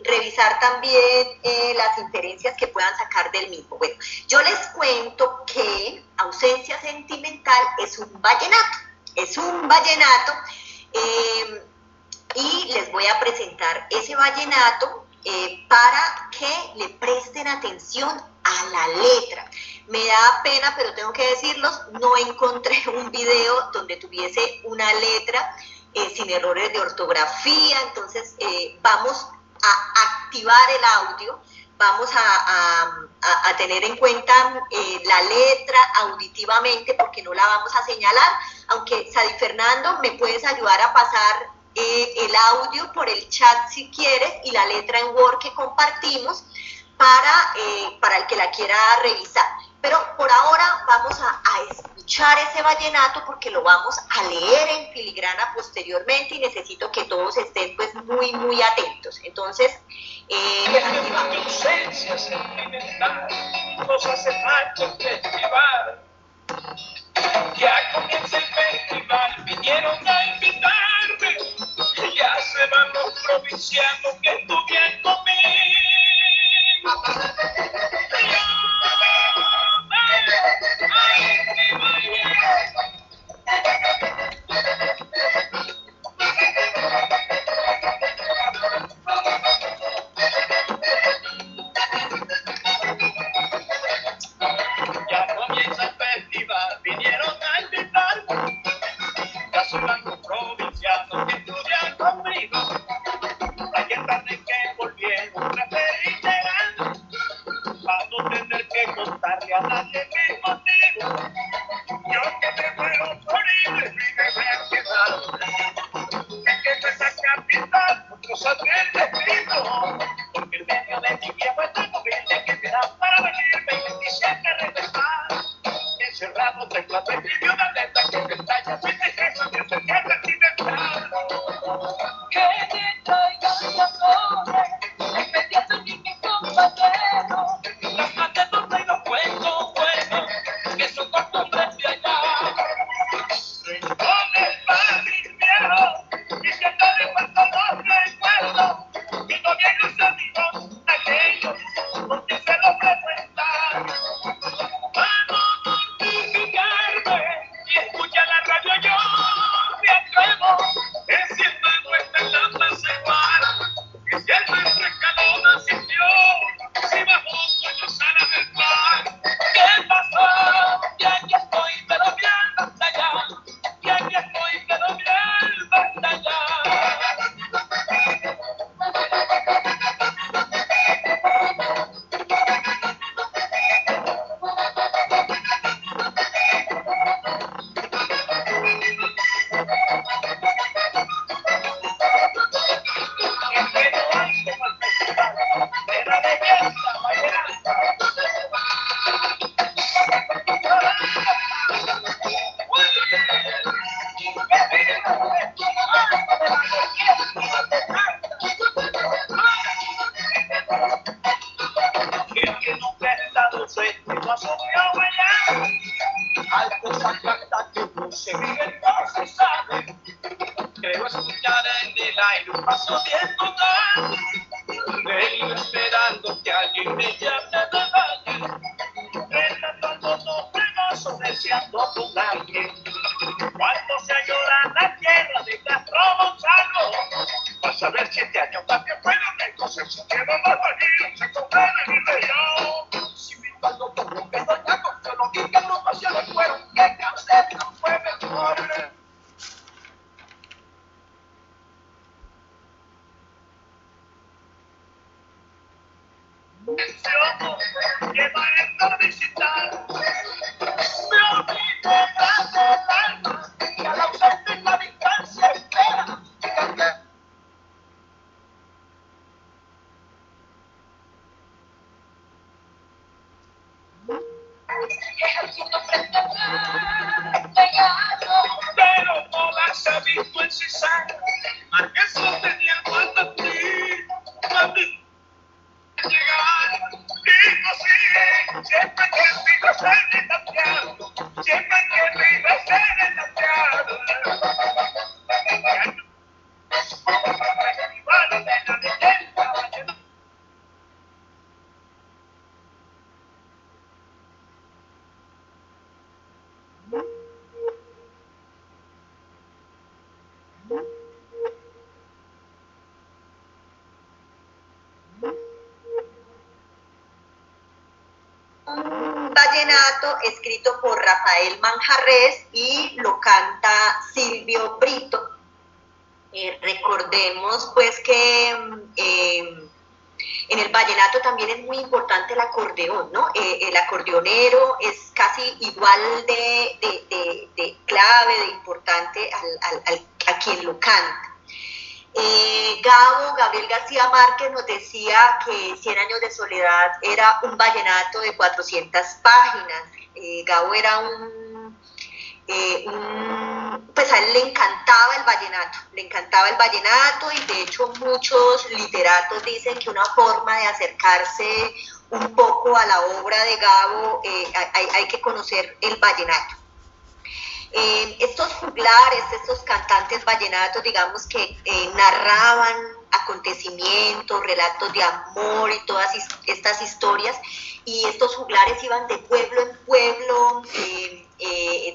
revisar también las inferencias que puedan sacar del mismo. Bueno, yo les cuento que Ausencia Sentimental es un vallenato, y les voy a presentar ese vallenato para que le presten atención a la letra. Me da pena, pero tengo que decirlos, no encontré un video donde tuviese una letra sin errores de ortografía, entonces vamos a activar el audio, vamos a tener en cuenta la letra auditivamente porque no la vamos a señalar, aunque Sadi Fernando me puedes ayudar a pasar el audio por el chat si quieres y la letra en Word que compartimos para el que la quiera revisar. Pero por ahora vamos a escuchar ese vallenato porque lo vamos a leer en filigrana posteriormente y necesito que todos estén pues muy atentos. Entonces, aquí va. Ausencia sentimental, nos hace falta el festival. Ya comienza el festival, vinieron a invitarme. Ya se van los provincianos que estuvieron conmigo. Ya comienza el festival, vinieron a invitarme. Ya son blancos provincianos que estudian conmigo. Ayer tarde que volvieron, preferí llegar para no tener que contarle a nadie mi motivo. Yo que me muero por ir, me voy a quedar. Es que nuestra capital, otros saldré el destino. Porque en medio de mi viejo está moviendo que me da esquina en un paso bien total. Vengo esperando que alguien me llame de valle, relatando los fregasos, deseando tu calle. Cuando se llora la tierra de Castro Gonzalo, vas a ver 7 años también fueron estos, se pusieron los bañidos, se comieron y reían. Si mi cuando por lo que doña Concha lo que no pasó los fueron, que cárcel no fue mejor. Que va a estar visitar, me olvidé del alma, que al ausente en la distancia espera. Pero no las ha visto en Cisán, acaso tenía cuando a ti llegar, imposible, siempre que vives en el Santiago, siempre que vives en el Santiago. Un vallenato escrito por Rafael Manjarrés y lo canta Silvio Brito. Recordemos pues que en el vallenato también es muy importante el acordeón, ¿no? El acordeonero es casi igual de clave, de importante a quien lo canta. Gabriel García Márquez nos decía que 100 años de soledad era un vallenato de 400 páginas. Gabo era pues a él le encantaba el vallenato y de hecho muchos literatos dicen que una forma de acercarse un poco a la obra de Gabo hay que conocer el vallenato. Estos juglares, estos cantantes vallenatos, digamos que narraban acontecimientos, relatos de amor y todas estas historias, y estos juglares iban de pueblo en pueblo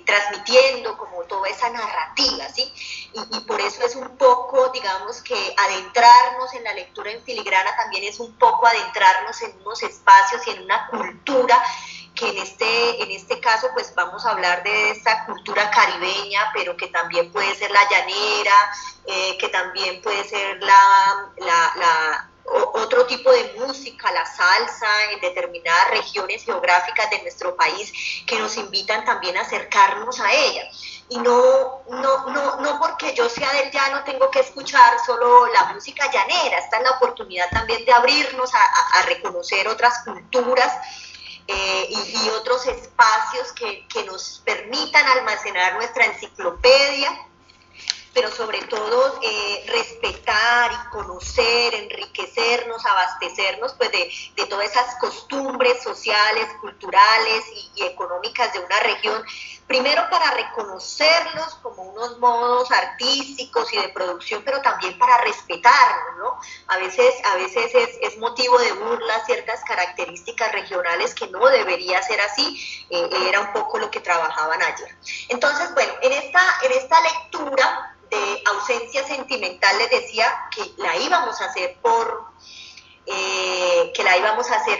transmitiendo como toda esa narrativa, ¿sí? Y por eso es un poco, digamos que adentrarnos en la lectura en filigrana también es un poco adentrarnos en unos espacios y en una cultura que en este caso pues vamos a hablar de esta cultura caribeña, pero que también puede ser la llanera, que también puede ser otro tipo de música, la salsa, en determinadas regiones geográficas de nuestro país que nos invitan también a acercarnos a ella. Y no porque yo sea del llano tengo que escuchar solo la música llanera, esta es la oportunidad también de abrirnos a reconocer otras culturas, y otros espacios que nos permitan almacenar nuestra enciclopedia, pero sobre todo respetar y conocer, enriquecernos, abastecernos pues de todas esas costumbres sociales, culturales y económicas de una región, primero para reconocerlos como unos modos artísticos y de producción, pero también para respetarlos, ¿no? A veces es motivo de burla ciertas características regionales que no debería ser así, era un poco lo que trabajaban ayer. Entonces, bueno, en esta lectura de ausencia sentimental les decía que la íbamos a hacer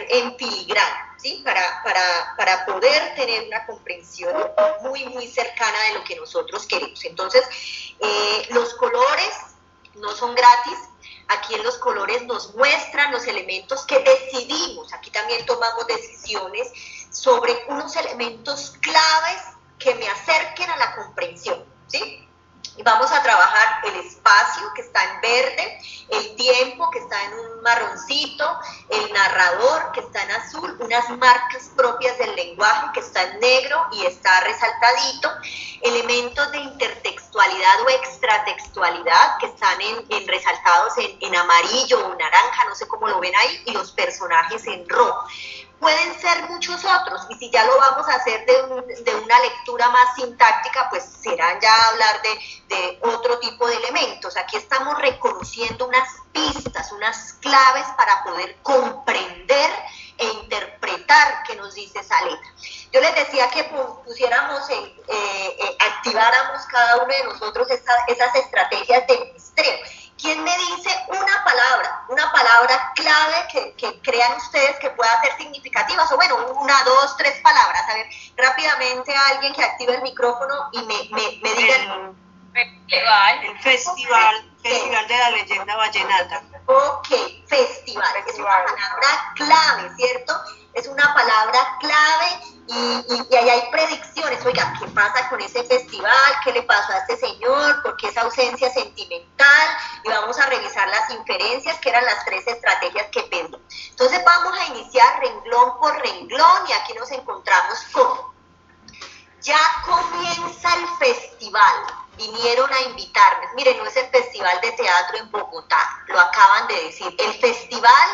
en filigrana, ¿sí? Para poder tener una comprensión muy cercana de lo que nosotros queremos. Entonces, los colores no son gratis. Aquí en los colores nos muestran los elementos que decidimos. Aquí también tomamos decisiones sobre unos elementos claves que me acerquen a la comprensión, ¿sí? Y vamos a trabajar el espacio, que está en verde, el tiempo, que está en un marroncito, el narrador, que está en azul, unas marcas propias del lenguaje, que está en negro y está resaltadito, elementos de intertextualidad o extratextualidad, que están resaltados en amarillo o naranja, no sé cómo lo ven ahí, y los personajes en rojo. pueden ser muchos otros, y si ya lo vamos a hacer de una lectura más sintáctica, pues serán ya hablar de otro tipo de elementos. Aquí estamos reconociendo unas pistas, unas claves para poder comprender e interpretar qué nos dice esa letra. Yo les decía que pusiéramos, activáramos cada uno de nosotros esas estrategias de muestreo. ¿Quién me dice una palabra clave que crean ustedes que pueda ser significativa? O bueno, 1, 2, 3 palabras. A ver, rápidamente alguien que active el micrófono y me diga el festival de la leyenda vallenata. Ok, festival. Es una palabra clave, ¿cierto? Es una palabra clave y ahí hay predicciones. Oiga, ¿qué pasa con ese festival? ¿Qué le pasó a este señor? ¿Por qué esa ausencia sentimental? Y vamos a revisar las inferencias, que eran las 3 estrategias que pedí. Entonces vamos a iniciar renglón por renglón y aquí nos encontramos con: ya comienza el festival. Vinieron a invitarme. Miren, no es el Festival de Teatro en Bogotá, lo acaban de decir. El Festival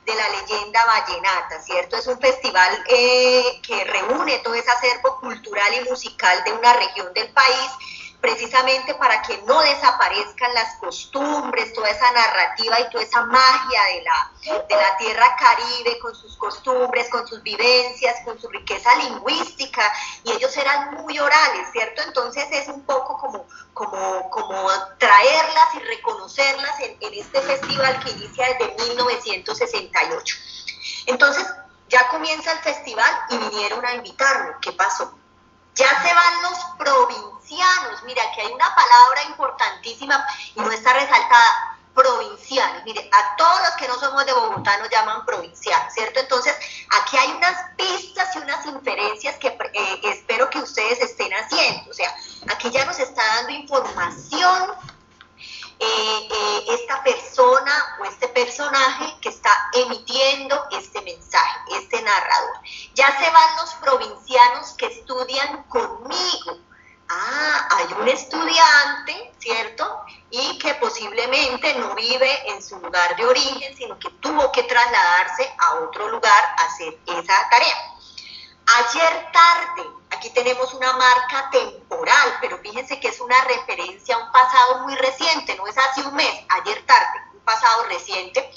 de la Leyenda Vallenata, ¿cierto? Es un festival que reúne todo ese acervo cultural y musical de una región del país, precisamente para que no desaparezcan las costumbres, toda esa narrativa y toda esa magia de la tierra caribe, con sus costumbres, con sus vivencias, con su riqueza lingüística, y ellos eran muy orales, ¿cierto? Entonces es un poco como traerlas y reconocerlas en este festival que inicia desde 1968. Entonces ya comienza el festival y vinieron a invitarnos. ¿Qué pasó? Ya se van los provincianos. Mira, aquí hay una palabra importantísima y no está resaltada: provincianos. Mire, a todos los que no somos de Bogotá nos llaman provincianos, ¿cierto? Entonces, aquí hay unas pistas y unas inferencias que espero que ustedes estén haciendo. O sea, aquí ya nos está dando información esta persona o este personaje que está emitiendo este mensaje, este narrador. Ya se van los provincianos que estudian conmigo. Hay un estudiante, ¿cierto? Y que posiblemente no vive en su lugar de origen, sino que tuvo que trasladarse a otro lugar a hacer esa tarea. Ayer tarde, aquí tenemos una marca temporal, pero fíjense que es una referencia a un pasado muy reciente, no es hace un mes, ayer tarde, un pasado reciente.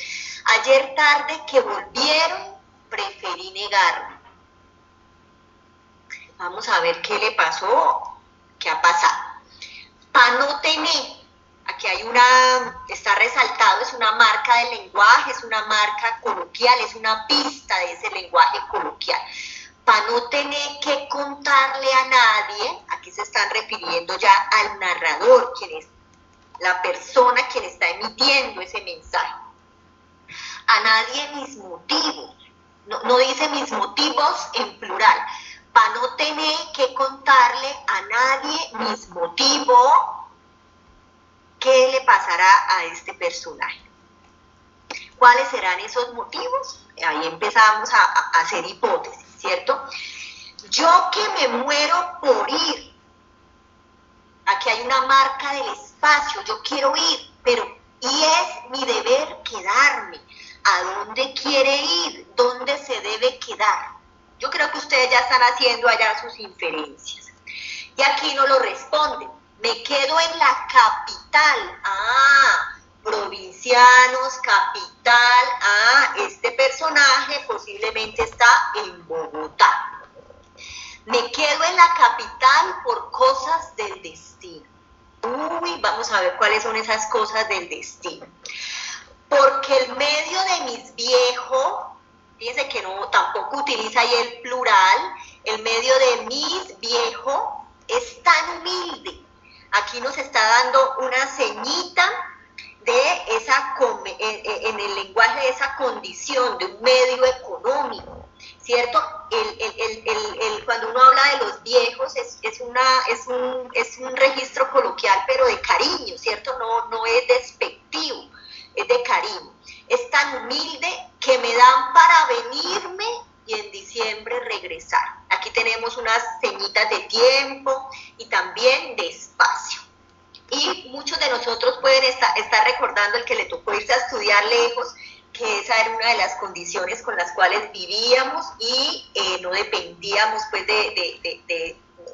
Ayer tarde que volvieron, preferí negarme. Vamos a ver qué le pasó, qué ha pasado. Pa' no tener, aquí hay está resaltado, es una marca del lenguaje, es una marca coloquial, es una pista de ese lenguaje coloquial. Para no tener que contarle a nadie, aquí se están refiriendo ya al narrador, quien es la persona quien está emitiendo ese mensaje. A nadie mis motivos, no dice mis motivos en plural, para no tener que contarle a nadie mis motivos, ¿qué le pasará a este personaje? ¿Cuáles serán esos motivos? Ahí empezamos a hacer hipótesis, ¿cierto? Yo que me muero por ir. Aquí hay una marca del espacio, yo quiero ir, y es mi deber quedarme. ¿A dónde quiere ir? ¿Dónde se debe quedar? Yo creo que ustedes ya están haciendo allá sus inferencias. Y aquí no lo responden. Me quedo en la capital. Provincianos, capital. Este personaje posiblemente está en Bogotá. Me quedo en la capital por cosas del destino. Vamos a ver cuáles son esas cosas del destino. Porque el medio de mis viejos, fíjense que tampoco utiliza ahí el plural, el medio de mis viejos es tan humilde. Aquí nos está dando una ceñita de en el lenguaje de esa condición, de un medio económico, ¿cierto? Cuando uno habla de los viejos es un registro coloquial, pero de cariño, ¿cierto? No es despectivo, es de cariño. Es tan humilde que me dan para venirme y en diciembre regresar. Aquí tenemos unas señitas de tiempo y también de espacio. Y muchos de nosotros pueden estar recordando el que le tocó irse a estudiar lejos, que esa era una de las condiciones con las cuales vivíamos y no dependíamos pues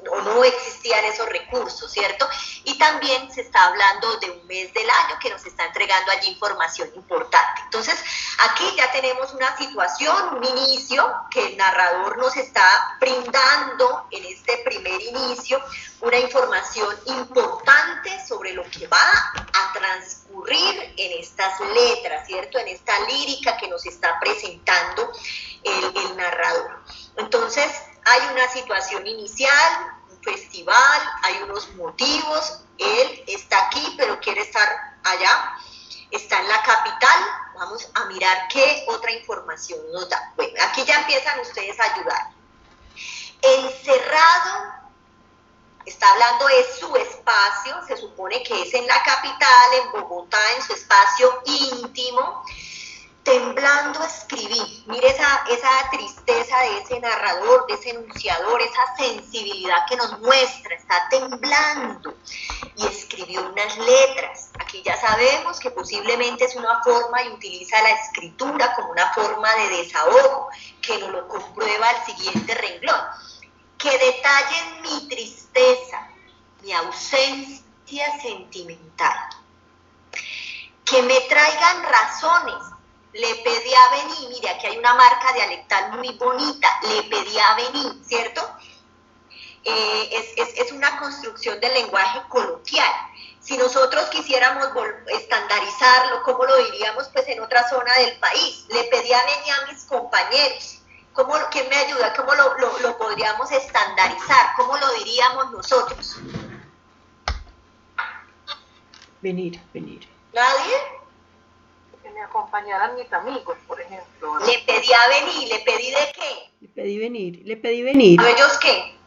o no existían esos recursos, ¿cierto? Y también se está hablando de un mes del año que nos está entregando allí información importante. Entonces, aquí ya tenemos una situación, un inicio que el narrador nos está brindando en este primer inicio, una información importante sobre lo que va a transcurrir en estas letras, ¿cierto? En esta lírica que nos está presentando el narrador. Entonces, hay una situación inicial, un festival, hay unos motivos, él está aquí pero quiere estar allá, está en la capital, vamos a mirar qué otra información nos da. Bueno, aquí ya empiezan ustedes a ayudar. Encerrado, está hablando de su espacio, se supone que es en la capital, en Bogotá, en su espacio íntimo, temblando escribí. Mire esa tristeza de ese narrador, de ese enunciador, esa sensibilidad que nos muestra, está temblando y escribió unas letras. Aquí ya sabemos que posiblemente es una forma y utiliza la escritura como una forma de desahogo, que nos lo comprueba el siguiente renglón. Que detallen mi tristeza, mi ausencia sentimental. Que me traigan razones. Le pedí a Bení, mire, aquí hay una marca dialectal muy bonita, le pedí a Bení, ¿cierto? Es una construcción del lenguaje coloquial. Si nosotros quisiéramos estandarizarlo, ¿cómo lo diríamos pues en otra zona del país? Le pedí a Bení a mis compañeros. ¿Quién me ayuda? ¿Cómo lo podríamos estandarizar? ¿Cómo lo diríamos nosotros? Venir. ¿Nadie? Que me acompañaran mis amigos, por ejemplo, ¿no? Le pedí a venir, ¿le pedí de qué? Le pedí venir. ¿A ellos qué?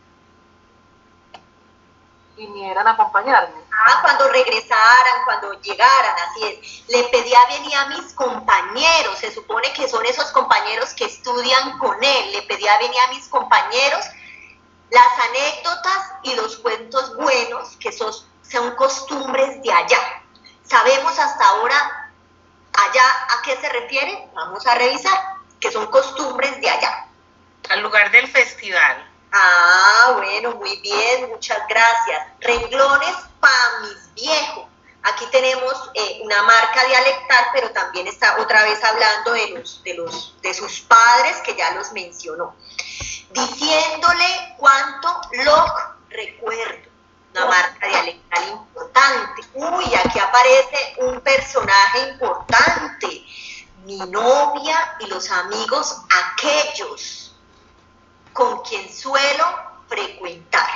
Vinieran a acompañarme. Cuando regresaran, cuando llegaran, así es. Le pedí a venir a mis compañeros, se supone que son esos compañeros que estudian con él. Le pedí a venir a mis compañeros las anécdotas y los cuentos buenos, que son costumbres de allá. Sabemos hasta ahora allá a qué se refiere, vamos a revisar, que son costumbres de allá. Al lugar del festival. Bueno, muy bien, muchas gracias. Renglones pa' mis viejos. Aquí tenemos una marca dialectal, pero también está otra vez hablando de sus padres, que ya los mencionó. Diciéndole cuánto lo recuerdo. Una marca dialectal importante. Uy, aquí aparece un personaje importante. Mi novia y los amigos aquellos con quien suelo frecuentar,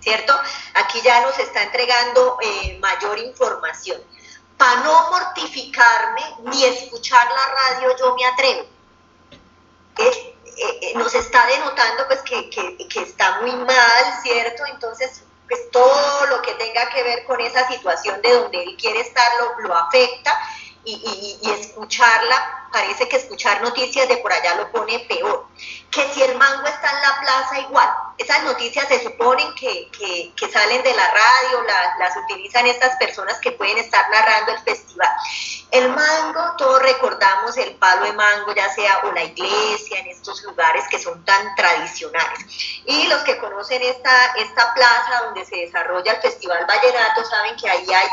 ¿cierto? Aquí ya nos está entregando mayor información. Para no mortificarme ni escuchar la radio, yo me atrevo. Nos está denotando pues que está muy mal, ¿cierto? Entonces, pues todo lo que tenga que ver con esa situación de donde él quiere estar lo afecta y escucharla, parece que escuchar noticias de por allá lo pone peor. Que si el mango está en la plaza igual, esas noticias se suponen que salen de la radio, las utilizan estas personas que pueden estar narrando el festival. El mango, todos recordamos el palo de mango, ya sea o la iglesia, en estos lugares que son tan tradicionales. Y los que conocen esta plaza donde se desarrolla el Festival Vallenato saben que ahí hay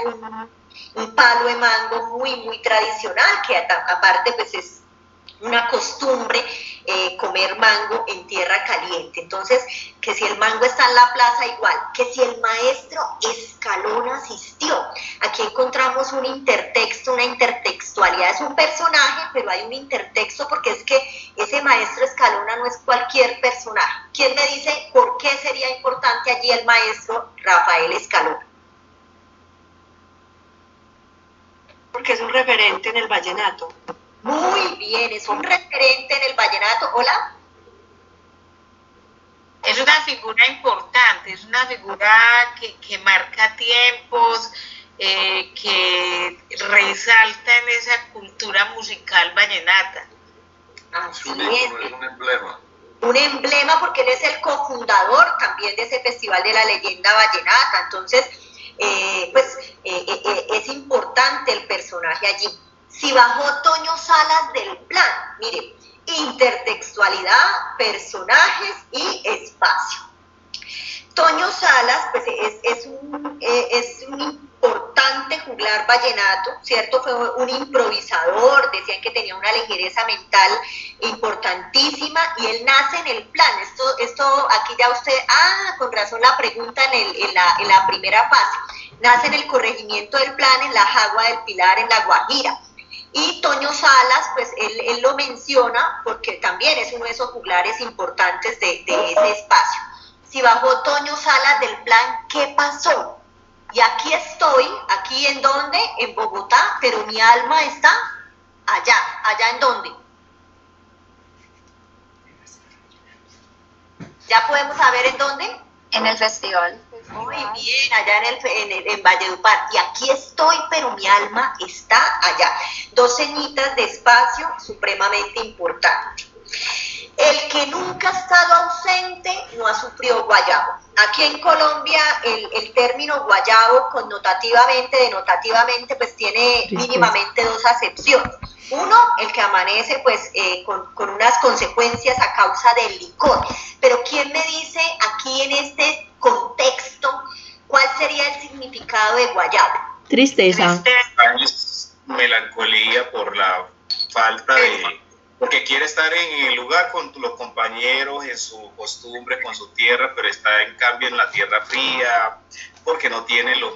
un palo de mango muy, muy tradicional, que aparte pues es una costumbre comer mango en tierra caliente. Entonces, que si el mango está en la plaza igual, que si el maestro Escalón asistió. Aquí encontramos un intertexto, una intertextualidad, es un personaje, pero hay un intertexto porque es que ese maestro Escalona no es cualquier personaje. ¿Quién me dice por qué sería importante allí el maestro Rafael Escalona? Porque es un referente en el vallenato. Muy bien, es un referente en el vallenato. Hola. Es una figura importante, es una figura que marca tiempos, que resalta en esa cultura musical vallenata. Así es un emblema. Un emblema porque él es el cofundador también de ese Festival de la Leyenda Vallenata. Entonces, es importante el personaje allí. Si bajó Toño Salas del plan, mire, intertextualidad, personajes y espacio. Toño Salas, pues es un importante juglar vallenato, ¿cierto? Fue un improvisador, decían que tenía una ligereza mental importantísima y él nace en el plan. Esto aquí ya usted, con razón la pregunta en la primera fase. Nace en el corregimiento del plan, en la Jagua del Pilar, en La Guajira. Y Toño Salas, pues él lo menciona porque también es uno de esos juglares importantes de ese espacio. Si bajó Toño Salas del plan, ¿qué pasó? Y aquí estoy, ¿aquí en dónde? En Bogotá, pero mi alma está allá ¿en dónde? ¿Ya podemos saber en dónde? En el festival. Muy bien, allá en Valledupar. Y aquí estoy, pero mi alma está allá. 2 señitas de espacio supremamente importante. El que nunca ha estado ausente no ha sufrido guayabo. Aquí en Colombia el término guayabo denotativamente, pues tiene mínimamente 2 acepciones. Uno, el que amanece pues con unas consecuencias a causa del licor. Pero ¿quién me dice aquí en este contexto cuál sería el significado de guayabo? Tristeza. Es melancolía por la falta de... Porque quiere estar en el lugar con los compañeros, en su costumbre, con su tierra, pero está en cambio en la tierra fría, porque no tiene no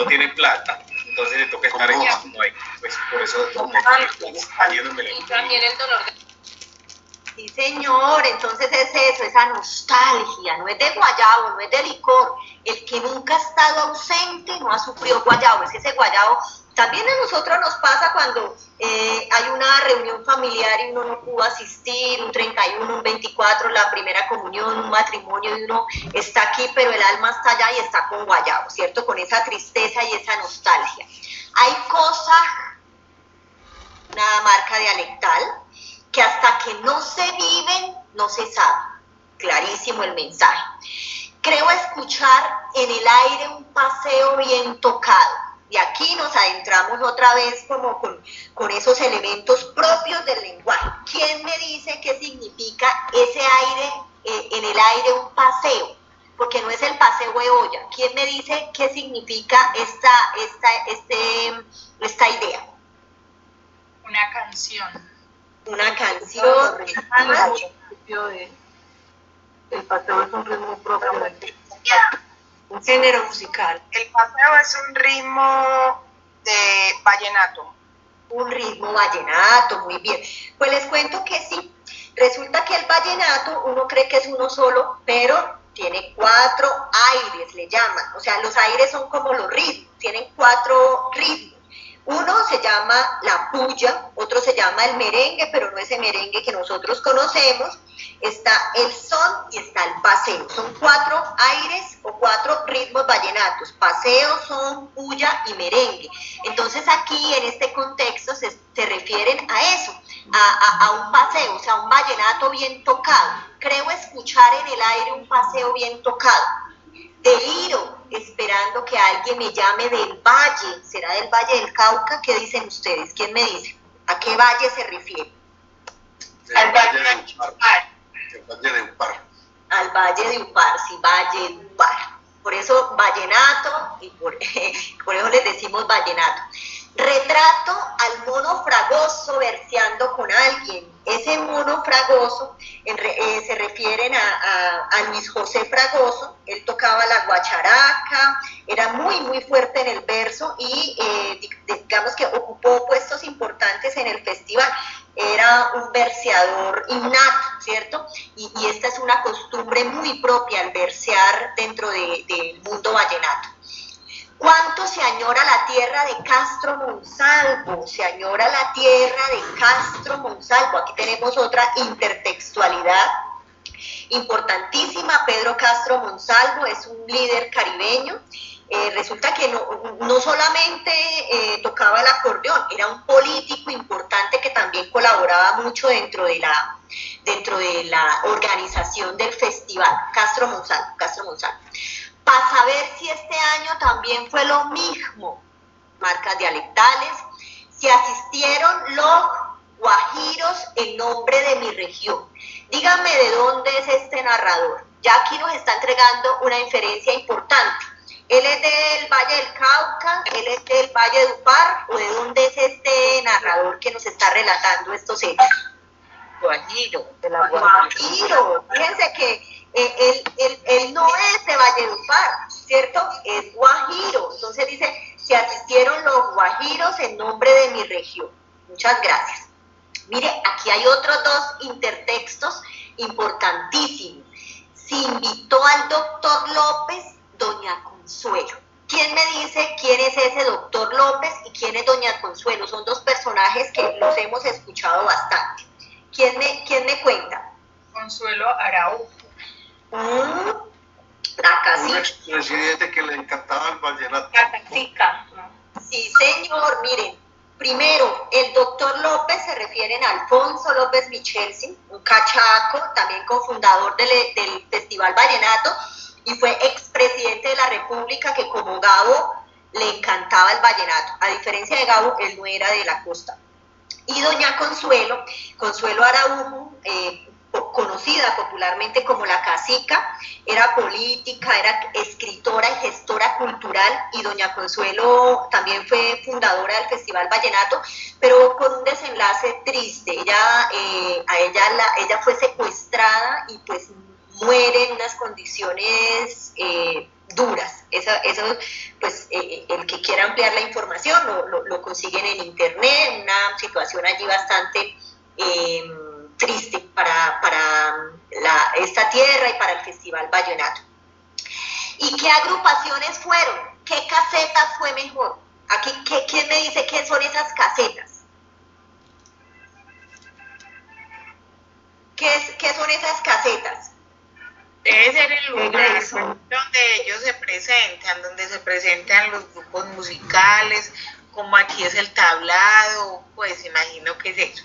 tiene plata, entonces le toca estar en como ahí, pues por eso Y también el dolor de... Sí, señor, entonces es eso, esa nostalgia, no es de guayabo, no es de licor. El que nunca ha estado ausente no ha sufrido guayabo, es ese guayabo. También a nosotros nos pasa cuando hay una reunión familiar y uno no pudo asistir, un 31, un 24, la primera comunión, un matrimonio, y uno está aquí, pero el alma está allá y está con guayabo, ¿cierto? Con esa tristeza y esa nostalgia. Hay cosas, una marca dialectal, que hasta que no se viven, no se sabe. Clarísimo el mensaje. Creo escuchar en el aire un paseo bien tocado. Y aquí nos adentramos otra vez como con esos elementos propios del lenguaje. ¿Quién me dice qué significa ese aire, en el aire un paseo? Porque no es el paseo de olla. ¿Quién me dice qué significa esta idea? Una canción. Una canción. El paseo es un ritmo propio de un género musical. El paseo es un ritmo de vallenato. Un ritmo vallenato, muy bien. Pues les cuento que sí. Resulta que el vallenato, uno cree que es uno solo, pero tiene 4 aires, le llaman. O sea, los aires son como los ritmos, tienen 4 ritmos. Uno se llama la puya, otro se llama el merengue, pero no ese merengue que nosotros conocemos. Está el son y está el paseo. Son 4 aires o 4 ritmos vallenatos: paseo, son, puya y merengue. Entonces aquí en este contexto se refieren a eso, a un paseo, o sea, un vallenato bien tocado. Creo escuchar en el aire un paseo bien tocado. Deliro esperando que alguien me llame del valle. ¿Será del Valle del Cauca? ¿Qué dicen ustedes? ¿Quién me dice? ¿A qué valle se refiere? Al Valle de Upar. El Valle de Upar. Al Valle de Upar, sí, Valle de Upar. Por eso vallenato, y por eso les decimos vallenato. Retrato al mono fragoso verseando con alguien. Ese mono fragoso se refieren a Luis José Fragoso. Él tocaba la guacharaca, era muy muy fuerte en el verso y digamos que ocupó puestos importantes en el festival. Era un verseador innato, ¿cierto? Y esta es una costumbre muy propia, el versear dentro del mundo vallenato. ¿Cuánto se añora la tierra de Castro Monsalvo? Se añora la tierra de Castro Monsalvo. Aquí tenemos otra intertextualidad importantísima. Pedro Castro Monsalvo es un líder caribeño. Resulta que no solamente tocaba el acordeón, era un político importante que también colaboraba mucho dentro de la organización del festival. Castro Monsalvo. para saber si este año también fue lo mismo, marcas dialectales, si asistieron los guajiros en nombre de mi región. Díganme de dónde es este narrador. Ya aquí nos está entregando una inferencia importante. ¿Él es del Valle del Cauca? ¿Él es del Valle de Upar? ¿O de dónde es este narrador que nos está relatando estos hechos? Guajiro. Guajiro. Fíjense que él no es de Valledupar, ¿cierto? Es guajiro. Entonces dice, se asistieron los guajiros en nombre de mi región. Muchas gracias. Mire, aquí hay otros dos intertextos importantísimos. Se invitó al doctor López, doña Consuelo. ¿Quién me dice quién es ese doctor López y quién es doña Consuelo? Son dos personajes que los hemos escuchado bastante. ¿Quién me cuenta? Consuelo Araujo. La cacica. Un expresidente que le encantaba el vallenato. La cacica. Sí, señor, miren. Primero, el doctor López se refieren a Alfonso López Michelsen, un cachaco, también cofundador del Festival Vallenato, y fue expresidente de la República, que como Gabo le encantaba el vallenato. A diferencia de Gabo, él no era de la costa. Y doña Consuelo Araujo, conocida popularmente como la cacica, era política, era escritora y gestora cultural, y doña Consuelo también fue fundadora del Festival Vallenato, pero con un desenlace triste. Ella fue secuestrada y pues muere en unas condiciones duras. Eso pues el que quiera ampliar la información lo consiguen en internet, una situación allí bastante triste para esta tierra y para el Festival Vallenato. ¿Y qué agrupaciones fueron? ¿Qué casetas fue mejor? Aquí, ¿quién me dice qué son esas casetas? ¿Qué son esas casetas? Debe ser el lugar donde ellos se presentan, donde se presentan los grupos musicales, como aquí es el tablado, pues imagino que es eso.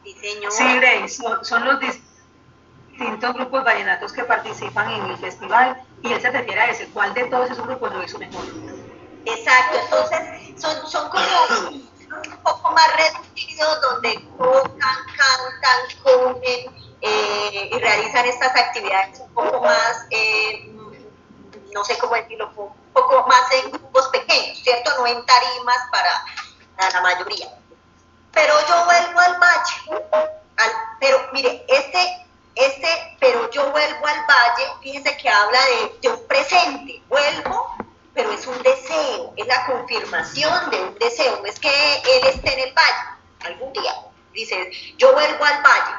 Sí, señor. Sí, Grace, son los distintos grupos vallenatos que participan en el festival, y él se refiere a ese, ¿cuál de todos esos grupos lo hizo mejor? Exacto, entonces son como un poco más reducidos, donde tocan, cantan, comen y realizan estas actividades un poco más, no sé cómo decirlo, un poco más en grupos pequeños, ¿cierto? No en tarimas para la mayoría. Pero yo vuelvo al valle, pero mire, pero yo vuelvo al valle, fíjense que habla de un presente, vuelvo, pero es un deseo, es la confirmación de un deseo, no es que él esté en el valle, algún día, dice, yo vuelvo al valle,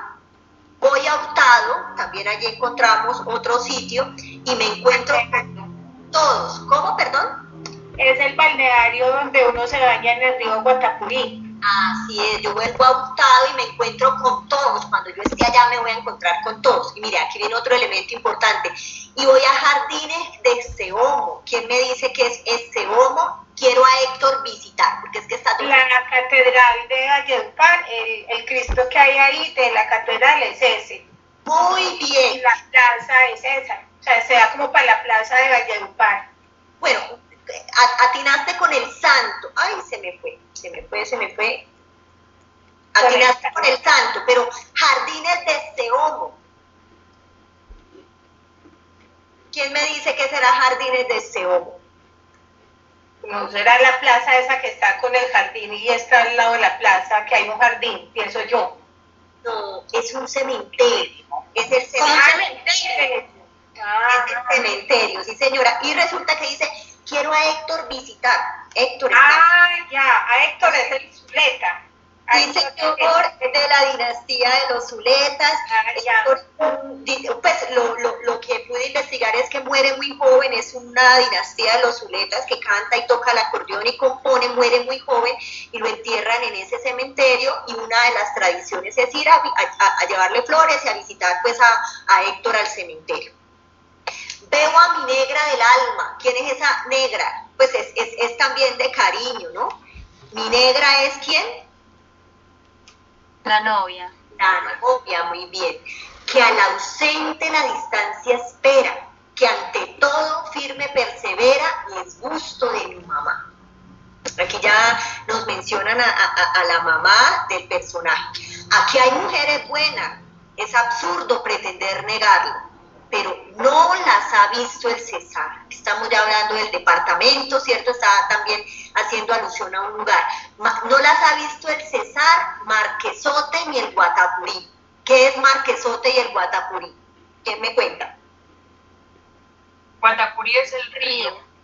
voy a Hurtado, también allí encontramos otro sitio, y me encuentro con todos. ¿Cómo, perdón? Es el balneario donde uno se baña en el río Guatapurí. Así es, yo vuelvo a Hurtado y me encuentro con todos. Cuando yo esté allá me voy a encontrar con todos. Y mire, aquí viene otro elemento importante. Y voy a Jardines de Seomo. ¿Quién me dice qué es Seomo? Quiero a Héctor visitar, porque es que está... La catedral de Valledupar, el Cristo que hay ahí de la catedral es ese. Muy bien. Y la plaza es esa. O sea, se da como para la plaza de Valledupar. Bueno, atinaste con el santo. Ay, se me fue. Atinaste con el santo, pero Jardines de Seomo. ¿Quién me dice que será Jardines de Seomo? No será la plaza esa que está con el jardín y está al lado de la plaza, que hay un jardín, pienso yo. No, es un cementerio. Es el cementerio. Es el cementerio, sí señora. Y resulta que dice, quiero a Héctor visitar. Héctor está. Ya, a Héctor es el Zuleta. Sí, señor, es de la dinastía de los Zuletas. Pues lo que pude investigar es que muere muy joven, es una dinastía de los Zuletas que canta y toca el acordeón y compone, muere muy joven y lo entierran en ese cementerio, y una de las tradiciones es ir a llevarle flores y a visitar pues a Héctor al cementerio. Veo a mi negra del alma. ¿Quién es esa negra? Pues es también de cariño, ¿no? Mi negra es ¿quién? La novia. La novia, muy bien. Que al ausente la distancia espera. que ante todo firme persevera y es gusto de mi mamá. Aquí ya nos mencionan a la mamá del personaje. Aquí hay mujeres buenas, es absurdo pretender negarlo, pero no las ha visto el Cesar. Estamos ya hablando del departamento, ¿cierto? Está también haciendo alusión a un lugar. No las ha visto el Cesar, Marquesote ni el Guatapurí. ¿Qué es Marquesote y el Guatapurí? ¿Quién me cuenta? Guatapurí es el río.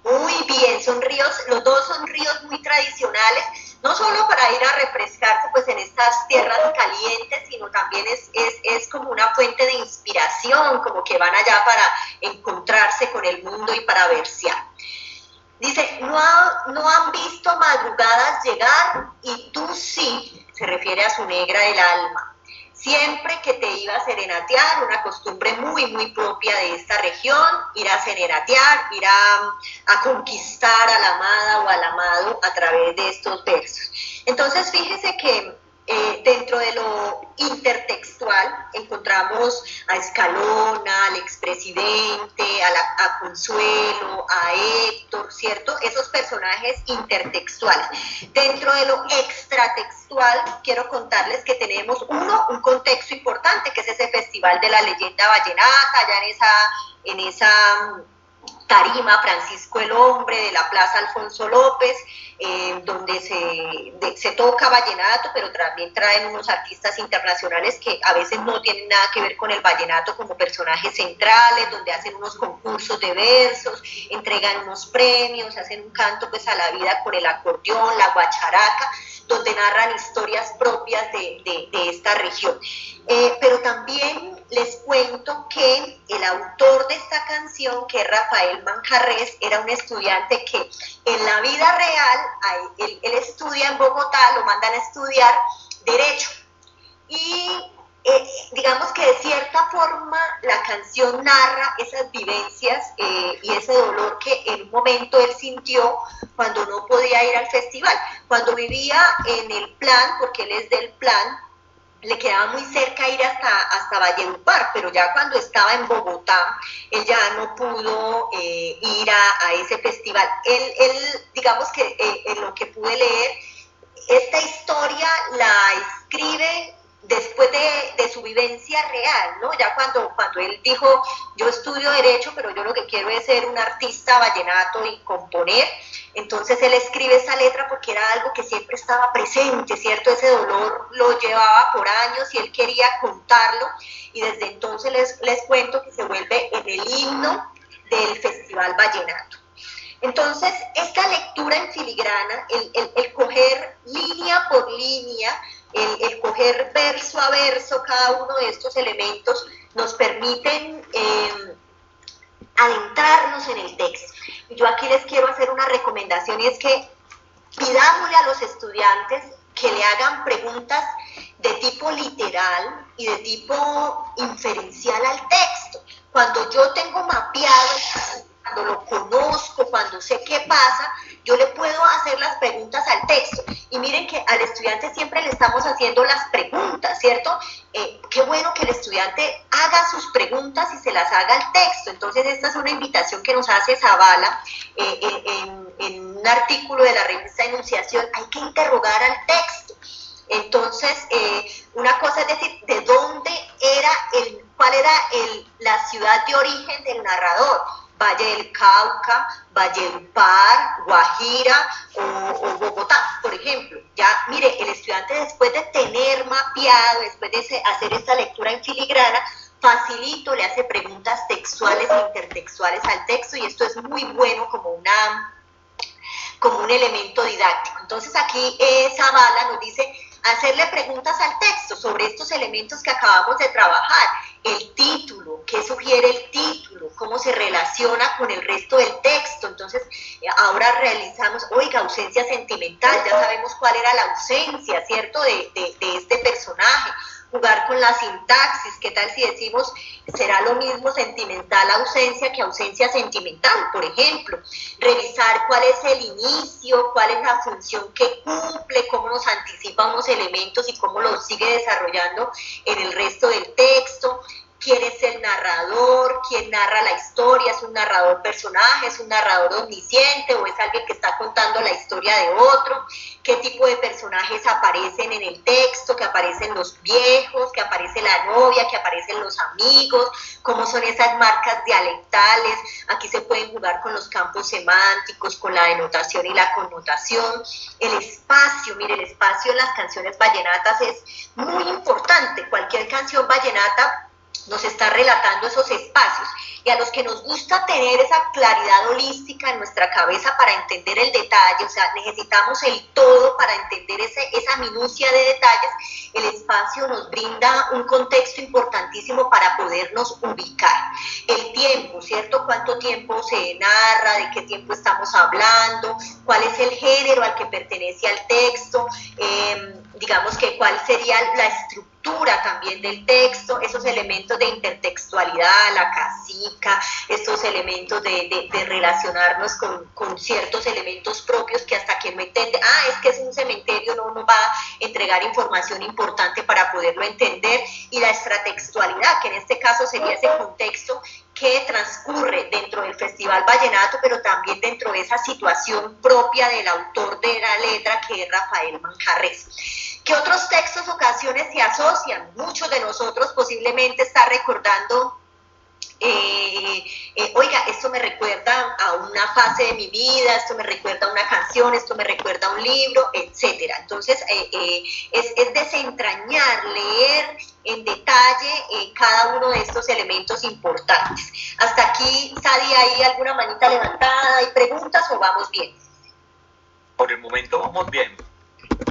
Muy bien, son ríos, los dos son ríos muy tradicionales, no solo para ir a refrescarse pues en estas tierras calientes, sino también es como una fuente de inspiración, como que van allá para encontrarse con el mundo y para versear. Dice, no han visto madrugadas llegar y tú sí, se refiere a su negra del alma. Siempre que te iba a serenatear, una costumbre muy, muy propia de esta región, ir a serenatear, ir a conquistar a la amada o al amado a través de estos versos. Entonces, fíjese que dentro de lo intertextual encontramos a Escalona, al expresidente, a Consuelo, a Héctor, ¿cierto? Esos personajes intertextuales. Dentro de lo extratextual, quiero contarles que tenemos un contexto importante, que es ese Festival de la Leyenda Vallenata, allá en esa tarima Francisco el Hombre de la Plaza Alfonso López, donde se toca vallenato, pero también traen unos artistas internacionales que a veces no tienen nada que ver con el vallenato como personajes centrales, donde hacen unos concursos de versos, entregan unos premios, hacen un canto pues a la vida con el acordeón, la guacharaca, donde narran historias propias de esta región. Pero también les cuento que el autor de esta canción, que es Rafael Manjarres, era un estudiante que en la vida real, él estudia en Bogotá, lo mandan a estudiar Derecho. Y digamos que de cierta forma la canción narra esas vivencias y ese dolor que en un momento él sintió cuando no podía ir al festival. Cuando vivía en el Plan, porque él es del Plan, le quedaba muy cerca ir hasta Valledupar, pero ya cuando estaba en Bogotá, él ya no pudo ir a ese festival. Él digamos que en lo que pude leer, esta historia la escribe después de su vivencia real, ¿no? Ya cuando él dijo, yo estudio Derecho, pero yo lo que quiero es ser un artista vallenato y componer. Entonces él escribe esa letra porque era algo que siempre estaba presente, ¿cierto? Ese dolor lo llevaba por años y él quería contarlo, y desde entonces les cuento que se vuelve en el himno del Festival Vallenato. Entonces, esta lectura en filigrana, el coger línea por línea, el coger verso a verso cada uno de estos elementos, nos permiten adentrarnos en el texto. Y yo aquí les quiero hacer una recomendación, y es que pidámosle a los estudiantes que le hagan preguntas de tipo literal y de tipo inferencial al texto. Cuando yo tengo mapeado, cuando lo conozco, cuando sé qué pasa, yo le puedo hacer las preguntas al texto. Y miren que al estudiante siempre le estamos haciendo las preguntas, ¿cierto? Qué bueno que el estudiante haga sus preguntas y se las haga al texto. Entonces esta es una invitación que nos hace Zavala en un artículo de la revista Enunciación. Hay que interrogar al texto. Entonces, una cosa es decir, ¿de dónde era cuál era la ciudad de origen del narrador? Valle del Cauca, Valledupar, Guajira o Bogotá, por ejemplo. Ya, mire, el estudiante después de tener mapeado, después de hacer esta lectura en filigrana, facilito le hace preguntas textuales e intertextuales al texto, y esto es muy bueno como un elemento didáctico. Entonces aquí Zavala nos dice hacerle preguntas al texto sobre estos elementos que acabamos de trabajar. El título, ¿qué sugiere el título? ¿Cómo se relaciona con el resto del texto? Entonces, ahora realizamos, ausencia sentimental, ya sabemos cuál era la ausencia, ¿cierto?, de este personaje. Jugar con la sintaxis, ¿qué tal si decimos será lo mismo sentimental ausencia que ausencia sentimental, por ejemplo? Revisar cuál es el inicio, cuál es la función que cumple, cómo nos anticipa unos elementos y cómo los sigue desarrollando en el resto del texto. quién es el narrador, quién narra la historia, es un narrador personaje, es un narrador omnisciente o es alguien que está contando la historia de otro, qué tipo de personajes aparecen en el texto, que aparecen los viejos, que aparece la novia, que aparecen los amigos, cómo son esas marcas dialectales. Aquí se pueden jugar con los campos semánticos, con la denotación y la connotación. El espacio, mire, el espacio en las canciones vallenatas es muy importante. Cualquier canción vallenata nos está relatando esos espacios, y a los que nos gusta tener esa claridad holística en nuestra cabeza para entender el detalle, o sea, necesitamos el todo para entender esa minucia de detalles. El espacio nos brinda un contexto importantísimo para podernos ubicar. El tiempo, ¿cierto? ¿Cuánto tiempo se narra? ¿De qué tiempo estamos hablando? ¿Cuál es el género al que pertenece al texto? Digamos que cuál sería la estructura también del texto, esos elementos de intertextualidad, la casica, estos elementos de relacionarnos con ciertos elementos propios que hasta que no entiende, es que es un cementerio, no nos va a entregar información importante para poderlo entender, y la extratextualidad, que en este caso sería ese contexto que transcurre dentro del Festival Vallenato, pero también dentro de esa situación propia del autor de la letra, que es Rafael Manjarres. ¿Qué otros textos o canciones se asocian? Muchos de nosotros posiblemente está recordando, oiga, esto me recuerda a una fase de mi vida, esto me recuerda a una canción, esto me recuerda a un libro, etcétera. Entonces, es desentrañar, leer en detalle cada uno de estos elementos importantes. Hasta aquí, Sadi, ¿hay alguna manita levantada? ¿Hay preguntas o vamos bien? Por el momento vamos bien.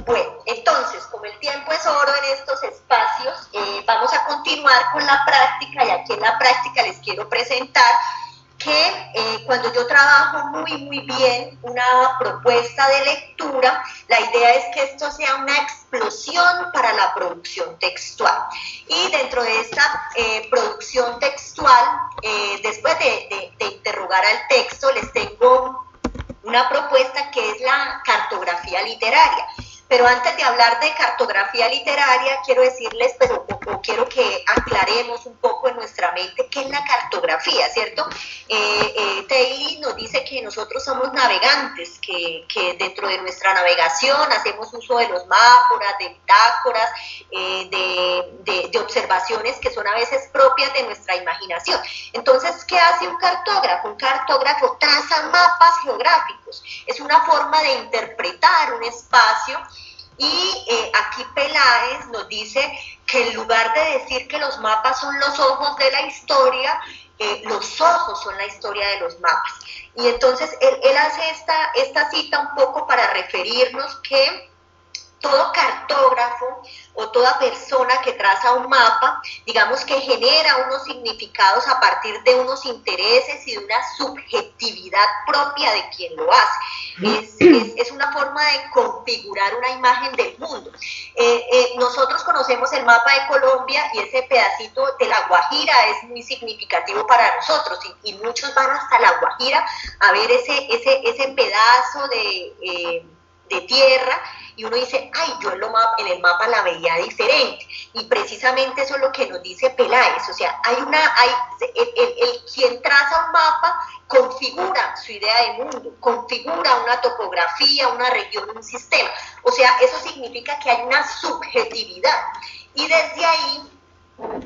Bueno, entonces, como el tiempo es oro en estos espacios, vamos a continuar con la práctica, y aquí en la práctica les quiero presentar que cuando yo trabajo muy bien una propuesta de lectura, la idea es que esto sea una explosión para la producción textual. Y dentro de esta producción textual, después de interrogar al texto, les tengo una propuesta que es la cartografía literaria. Pero antes de hablar de cartografía literaria, quiero decirles, o quiero que aclaremos un poco en nuestra mente qué es la cartografía, ¿cierto? Taylor nos dice que nosotros somos navegantes, que dentro de nuestra navegación hacemos uso de los mapas, de bitácoras, de observaciones que son a veces propias de nuestra imaginación. Entonces, ¿qué hace un cartógrafo? Un cartógrafo traza mapas geográficos. Es una forma de interpretar un espacio. Y aquí Peláez nos dice que en lugar de decir que los mapas son los ojos de la historia, los ojos son la historia de los mapas. Y entonces él hace esta cita un poco para referirnos que todo cartógrafo o toda persona que traza un mapa, digamos que genera unos significados a partir de unos intereses y de una subjetividad propia de quien lo hace. Es una forma de configurar una imagen del mundo. Nosotros conocemos el mapa de Colombia y ese pedacito de La Guajira es muy significativo para nosotros, y muchos van hasta La Guajira a ver ese pedazo de tierra, y uno dice, ay, yo en el mapa la veía diferente, y precisamente eso es lo que nos dice Peláez. O sea, quien traza un mapa configura su idea de mundo, configura una topografía, una región, un sistema. O sea, eso significa que hay una subjetividad, y desde ahí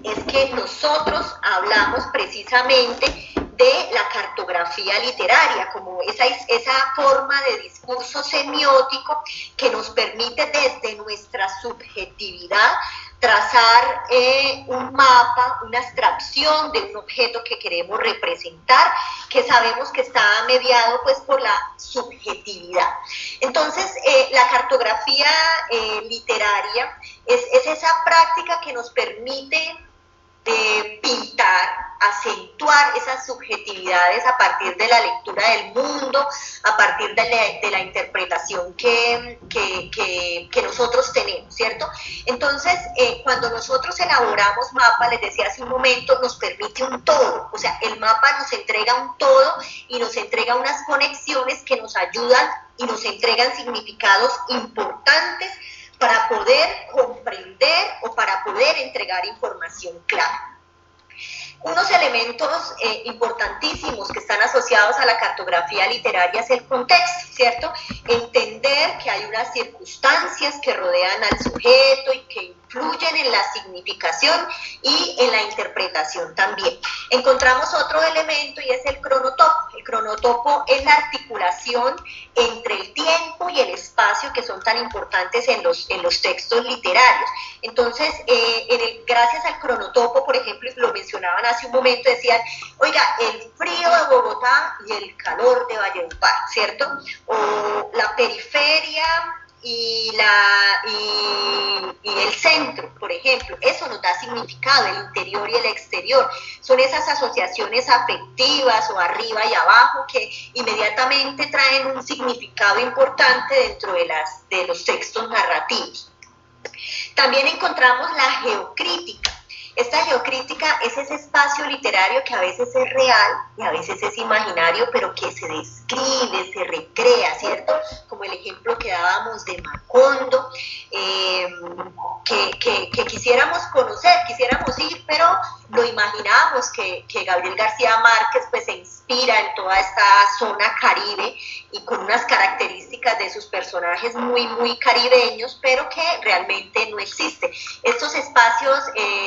es que nosotros hablamos precisamente de la cartografía literaria, como esa forma de discurso semiótico que nos permite desde nuestra subjetividad trazar un mapa, una abstracción de un objeto que queremos representar, que sabemos que está mediado pues por la subjetividad. Entonces, la cartografía literaria es esa práctica que nos permite pintar, acentuar esas subjetividades a partir de la lectura del mundo, a partir de la interpretación que nosotros tenemos, ¿cierto? Entonces, cuando nosotros elaboramos mapas, les decía hace un momento, nos permite un todo. O sea, el mapa nos entrega un todo y nos entrega unas conexiones que nos ayudan y nos entregan significados importantes para poder comprender o para poder entregar información clara. Unos elementos importantísimos que están asociados a la cartografía literaria es el contexto, ¿cierto? Entender que hay unas circunstancias que rodean al sujeto y que influyen en la significación y en la interpretación también. Encontramos otro elemento y es el cronotopo. El cronotopo es la articulación entre el tiempo y el espacio que son tan importantes en los textos literarios. Entonces, gracias al cronotopo, por ejemplo, lo mencionaban hace un momento, decían, oiga, el frío de Bogotá y el calor de Valledupar, ¿cierto? O la periferia y el centro, por ejemplo, eso nos da significado, el interior y el exterior, son esas asociaciones afectivas o arriba y abajo que inmediatamente traen un significado importante dentro de los textos narrativos. También encontramos la geocrítica. Esta geocrítica es ese espacio literario que a veces es real y a veces es imaginario, pero que se describe, se recrea, ¿cierto? Como el ejemplo que dábamos de Macondo, que quisiéramos conocer, quisiéramos ir, pero lo imaginamos que Gabriel García Márquez pues se inspira en toda esta zona caribe y con unas características de sus personajes muy, muy caribeños, pero que realmente no existe. Estos espacios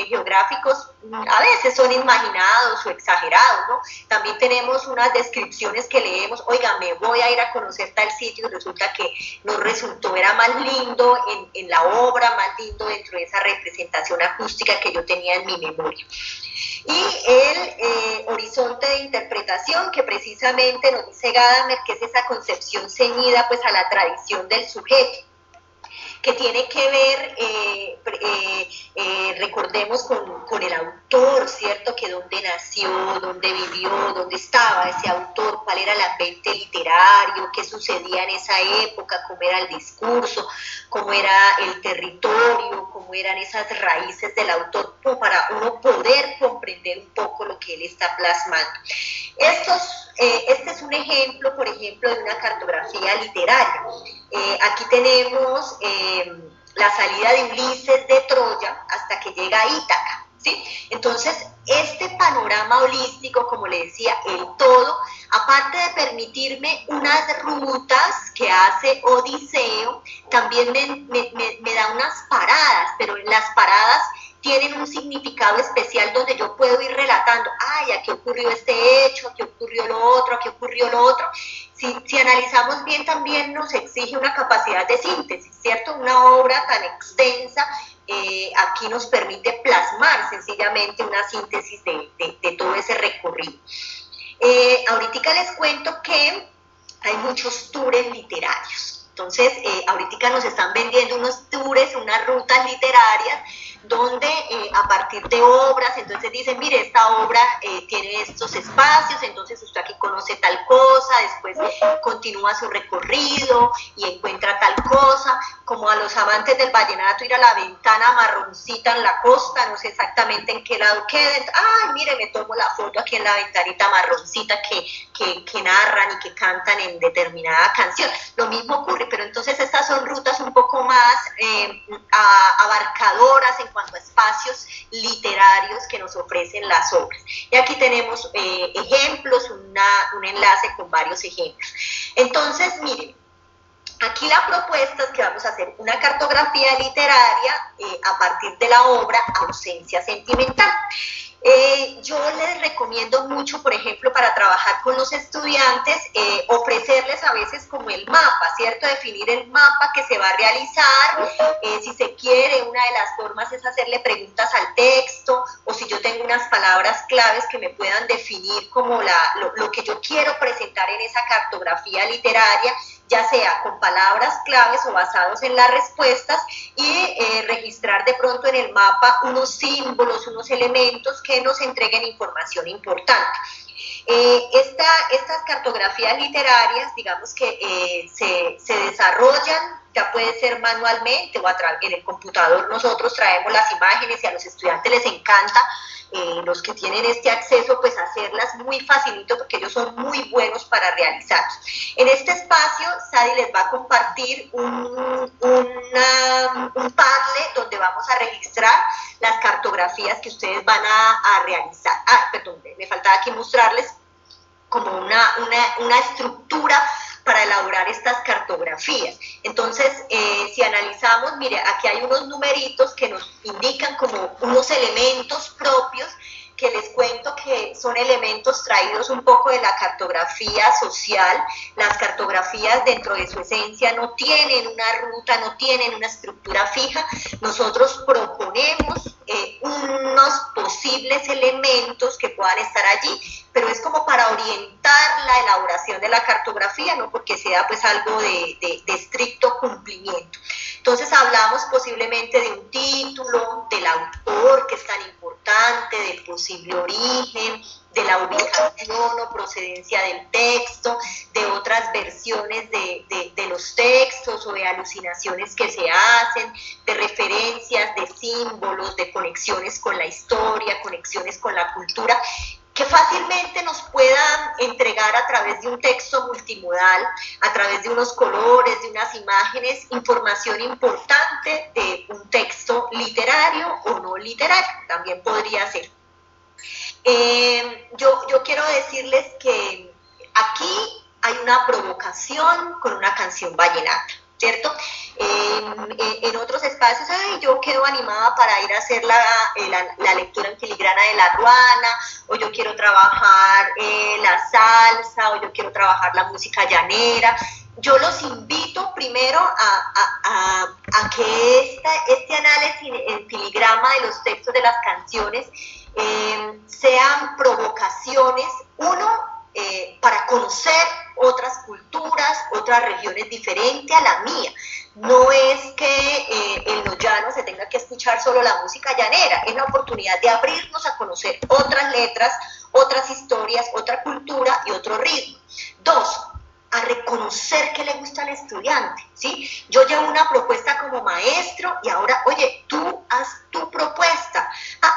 geográficos a veces son imaginados o exagerados, ¿no? También tenemos unas descripciones que leemos, oiga, me voy a ir a conocer tal sitio y resulta que no resultó, era más lindo en la obra, más lindo dentro de esa representación acústica que yo tenía en mi memoria. Y el horizonte de interpretación, que precisamente nos dice Gadamer, que es esa concepción ceñida pues a la tradición del sujeto, que tiene que ver, recordemos, con el autor, ¿cierto? Que dónde nació, dónde vivió, dónde estaba ese autor, cuál era el ambiente literario, qué sucedía en esa época, cómo era el discurso, cómo era el territorio, cómo eran esas raíces del autor, para uno poder comprender un poco lo que él está plasmando. Este es un ejemplo, por ejemplo, de una cartografía literaria. Aquí tenemos la salida de Ulises de Troya hasta que llega a Ítaca, ¿sí? Entonces, este panorama holístico, como le decía, el todo, aparte de permitirme unas rutas que hace Odiseo, también me da unas paradas, pero en las paradas tienen un significado especial donde yo puedo ir relatando, ay, aquí ocurrió este hecho, aquí ocurrió lo otro, aquí ocurrió lo otro. Si analizamos bien, también nos exige una capacidad de síntesis, ¿cierto? Una obra tan extensa aquí nos permite plasmar sencillamente una síntesis de todo ese recorrido. Ahorita les cuento que hay muchos tours literarios. Entonces, ahorita nos están vendiendo unos tours, unas rutas literarias, donde a partir de obras, entonces dicen, mire, esta obra tiene estos espacios, entonces usted aquí conoce tal cosa, después continúa su recorrido y encuentra tal cosa, como a los amantes del vallenato ir a la ventana marroncita en la costa, no sé exactamente en qué lado queden, ay, mire, me tomo la foto aquí en la ventanita marroncita que narran y que cantan en determinada canción. Lo mismo ocurre, pero entonces estas son rutas un poco más abarcadoras en cuanto a espacios literarios que nos ofrecen las obras. Y aquí tenemos ejemplos, un enlace con varios ejemplos. Entonces, miren, aquí la propuesta es que vamos a hacer una cartografía literaria a partir de la obra Ausencia Sentimental. Yo les recomiendo mucho, por ejemplo, para trabajar con los estudiantes, ofrecerles a veces como el mapa, ¿cierto? Definir el mapa que se va a realizar, si se quiere, una de las formas es hacerle preguntas al texto, o si yo tengo unas palabras claves que me puedan definir como lo que yo quiero presentar en esa cartografía literaria, ya sea con palabras claves o basados en las respuestas, y registrar de pronto en el mapa unos símbolos, unos elementos que nos entreguen información importante. Estas cartografías literarias, digamos que se desarrollan ya puede ser manualmente o en el computador. Nosotros traemos las imágenes y a los estudiantes les encanta, los que tienen este acceso, pues hacerlas muy facilito porque ellos son muy buenos para realizarlos. En este espacio, Sadi les va a compartir un Padlet donde vamos a registrar las cartografías que ustedes van a realizar. Perdón, me faltaba aquí mostrarles como una estructura para elaborar estas cartografías. Entonces, si analizamos, mire, aquí hay unos numeritos que nos indican como unos elementos propios, que les cuento que son elementos traídos un poco de la cartografía social. Las cartografías dentro de su esencia no tienen una ruta, no tienen una estructura fija. Nosotros proponemos unos posibles elementos que puedan estar allí, pero es como para orientar la elaboración de la cartografía, no porque sea pues algo de estricto cumplimiento. Entonces hablamos posiblemente de un título, del autor, que es tan importante, del posible origen, de la ubicación o procedencia del texto, de otras versiones de los textos o de alucinaciones que se hacen, de referencias, de símbolos, de conexiones con la historia, conexiones con la cultura, que fácilmente nos puedan entregar a través de un texto multimodal, a través de unos colores, de unas imágenes, información importante de un texto literario o no literario, también podría ser. Yo quiero decirles que aquí hay una provocación con una canción vallenata, ¿cierto? En otros espacios, yo quedo animada para ir a hacer la lectura en filigrana de la ruana, o yo quiero trabajar la salsa, o yo quiero trabajar la música llanera. Yo los invito primero a que este análisis en filigrama de los textos de las canciones sean provocaciones, para conocer otras culturas, otras regiones diferentes a la mía. No es que en los llanos se tenga que escuchar solo la música llanera, es la oportunidad de abrirnos a conocer otras letras, otras historias, otra cultura y otro ritmo. 2, a reconocer qué le gusta al estudiante, ¿sí? Yo llevo una propuesta como maestro y ahora, oye, tú haz tu propuesta.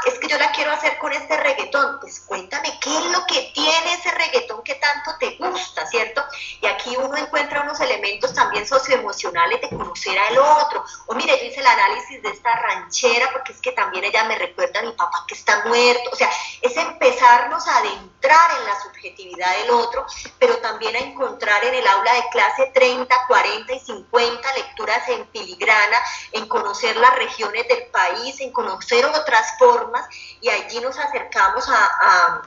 Es que yo la quiero hacer con este reggaetón. Pues cuéntame qué es lo que tiene ese reggaetón que tanto te gusta, ¿cierto? Y aquí uno encuentra unos elementos también socioemocionales de conocer al otro. O mire, yo hice el análisis de esta ranchera porque es que también ella me recuerda a mi papá que está muerto. O sea, es empezarnos a adentrar en la subjetividad del otro, pero también a encontrar en el aula de clase 30, 40 y 50 lecturas en filigrana, en conocer las regiones del país, en conocer otras formas, y allí nos acercamos a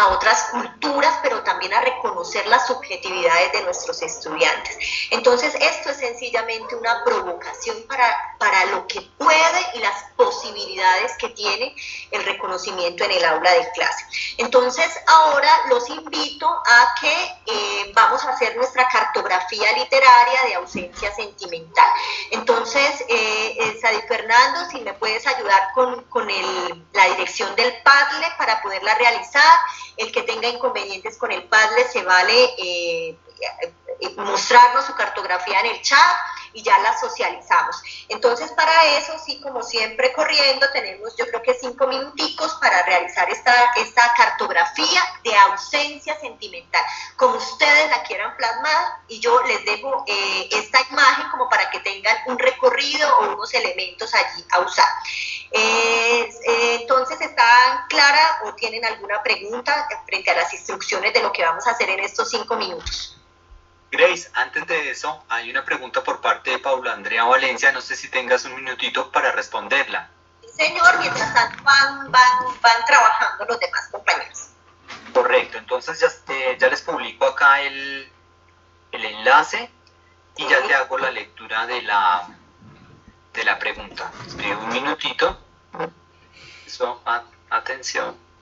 otras culturas, pero también a reconocer las subjetividades de nuestros estudiantes. Entonces, esto es sencillamente una provocación para lo que puede y las posibilidades que tiene el reconocimiento en el aula de clase. Entonces, ahora los invito a que vamos a hacer nuestra cartografía literaria de ausencia sentimental. Entonces, Sadi Fernando, si me puedes ayudar con la dirección del Padlet para poderla realizar. El que tenga inconvenientes con el Padlet se vale mostrarnos su cartografía en el chat y ya la socializamos. Entonces, para eso, sí, como siempre corriendo, tenemos yo creo que 5 minuticos para realizar esta cartografía de ausencia sentimental, como ustedes la quieran plasmar, y yo les dejo esta imagen como para que tengan un recorrido o unos elementos allí a usar. Entonces, ¿están claras o tienen alguna pregunta frente a las instrucciones de lo que vamos a hacer en estos 5 minutos? Grace, antes de eso, hay una pregunta por parte de Paula Andrea Valencia, no sé si tengas un minutito para responderla. Sí, señor, mientras tanto van trabajando los demás compañeros. Correcto, entonces ya les publico acá el enlace y ya te hago la lectura de la pregunta. Espera un minutito. Eso, atención.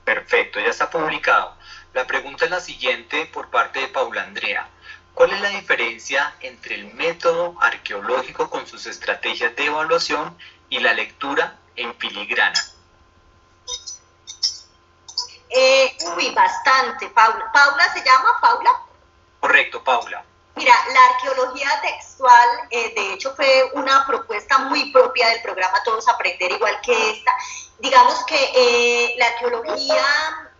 Perfecto, ya está publicado. La pregunta es la siguiente por parte de Paula Andrea. ¿Cuál es la diferencia entre el método arqueológico con sus estrategias de evaluación y la lectura en filigrana? bastante, Paula. ¿Paula se llama, Paula? Correcto, Paula. Mira, la arqueología textual, de hecho, fue una propuesta muy propia del programa Todos Aprender, igual que esta. Digamos que la arqueología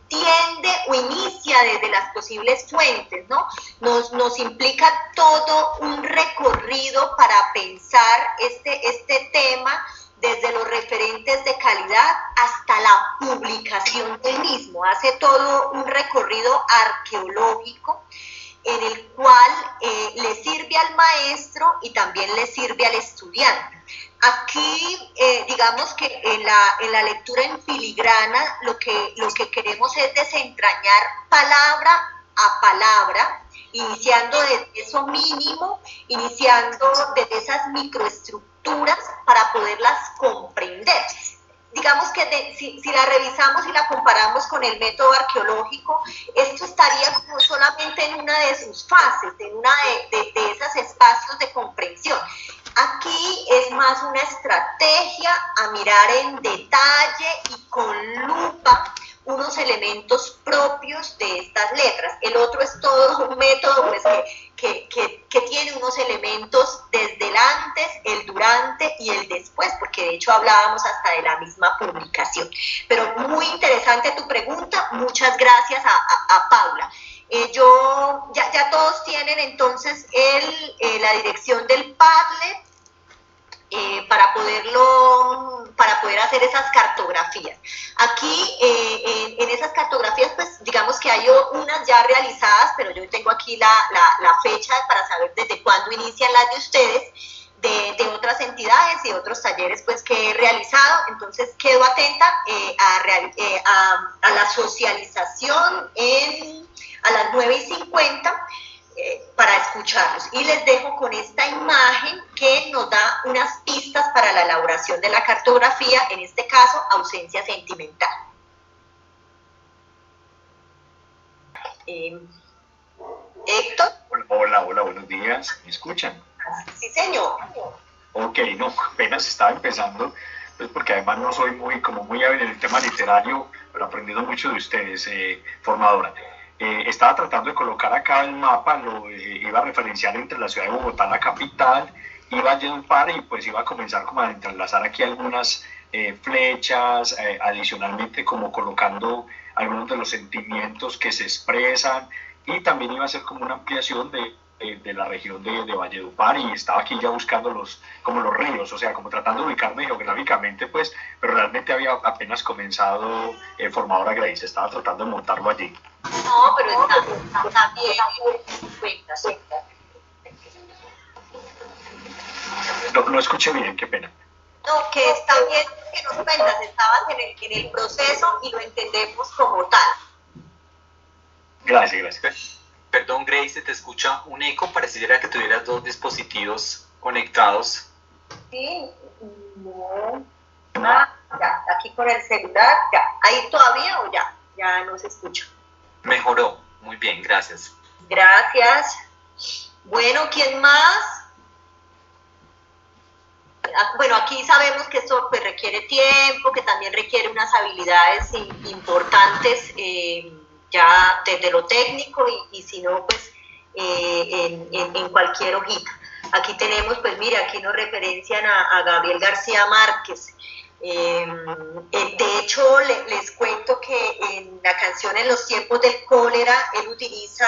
tiende o inicia desde las posibles fuentes, ¿no? Nos implica todo un recorrido para pensar este tema desde los referentes de calidad hasta la publicación del mismo. Hace todo un recorrido arqueológico en el cual le sirve al maestro y también le sirve al estudiante. Aquí, digamos que en la lectura en filigrana, lo que queremos es desentrañar palabra a palabra, iniciando desde eso mínimo, iniciando desde esas microestructuras para poderlas comprender. Digamos que si la revisamos y la comparamos con el método arqueológico, esto estaría como solamente en una de sus fases, en una de esos espacios de comprensión. Aquí es más una estrategia a mirar en detalle y con lupa unos elementos propios de estas letras. El otro es todo un método pues, que tiene unos elementos desde el antes, el durante y el después, porque de hecho hablábamos hasta de la misma publicación. Pero muy interesante tu pregunta, muchas gracias a Paula. Ya todos tienen entonces la dirección del Padlet para poder hacer esas cartografías. Aquí en esas cartografías, pues digamos que hay unas ya realizadas, pero yo tengo aquí la fecha para saber desde cuándo inician las de ustedes, de otras entidades y otros talleres pues que he realizado. Entonces quedo atenta a la socialización a las 9:50 para escucharlos, y les dejo con esta imagen que nos da unas pistas para la elaboración de la cartografía, en este caso ausencia sentimental. Héctor. Hola, buenos días, ¿me escuchan? Sí, señor. Ok, no, apenas estaba empezando, pues porque además no soy muy hábil en el tema literario, pero aprendiendo mucho de ustedes, formadora. Estaba tratando de colocar acá el mapa, lo iba a referenciar entre la ciudad de Bogotá, la capital, y Valledupar, y pues iba a comenzar como a entrelazar aquí algunas flechas, adicionalmente como colocando algunos de los sentimientos que se expresan, y también iba a ser como una ampliación de la región de Valledupar, y estaba aquí ya buscando como los ríos, o sea, como tratando de ubicarme geográficamente, pues, pero realmente había apenas comenzado formadora Grace, estaba tratando de montarlo allí. No, pero está bien, cuenta. No escuché bien, qué pena. No, que está bien que nos cuentas, estabas en el proceso y lo entendemos como tal. Gracias. Perdón, Grace, te escucha un eco, pareciera que tuvieras dos dispositivos conectados. Sí, no. Ya, aquí con el celular, ya. ¿Ahí todavía o ya? Ya no se escucha. Mejoró, muy bien, gracias. Gracias. Bueno, ¿quién más? Bueno, aquí sabemos que esto pues, requiere tiempo, que también requiere unas habilidades importantes, ya desde lo técnico y si no, pues en cualquier hojita. Aquí tenemos, pues mira, aquí nos referencian a Gabriel García Márquez. De hecho, les cuento que en la canción En los tiempos del cólera, él utiliza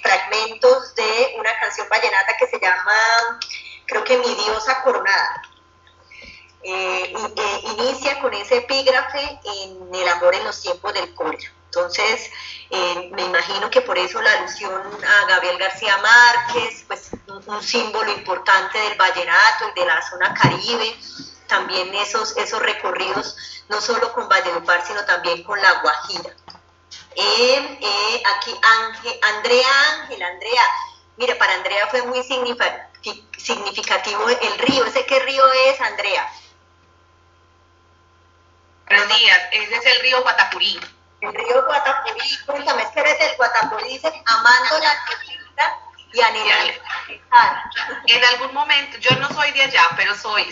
fragmentos de una canción vallenata que se llama, creo que Mi diosa coronada. Inicia con ese epígrafe en el amor en los tiempos del cólera. Entonces, me imagino que por eso la alusión a Gabriel García Márquez, pues un símbolo importante del vallenato y de la zona Caribe, también esos recorridos, no solo con Valledupar, sino también con La Guajira. Aquí Andrea, mire, para Andrea fue muy significativo el río. ¿Ese qué río es, Andrea? Buenos días, ese es el río Guatapurí. El río Guatapurí, cuéntame, es que eres del Guatapurí, dice, amando la tierrita y anhelar. En algún momento, yo no soy de allá, pero soy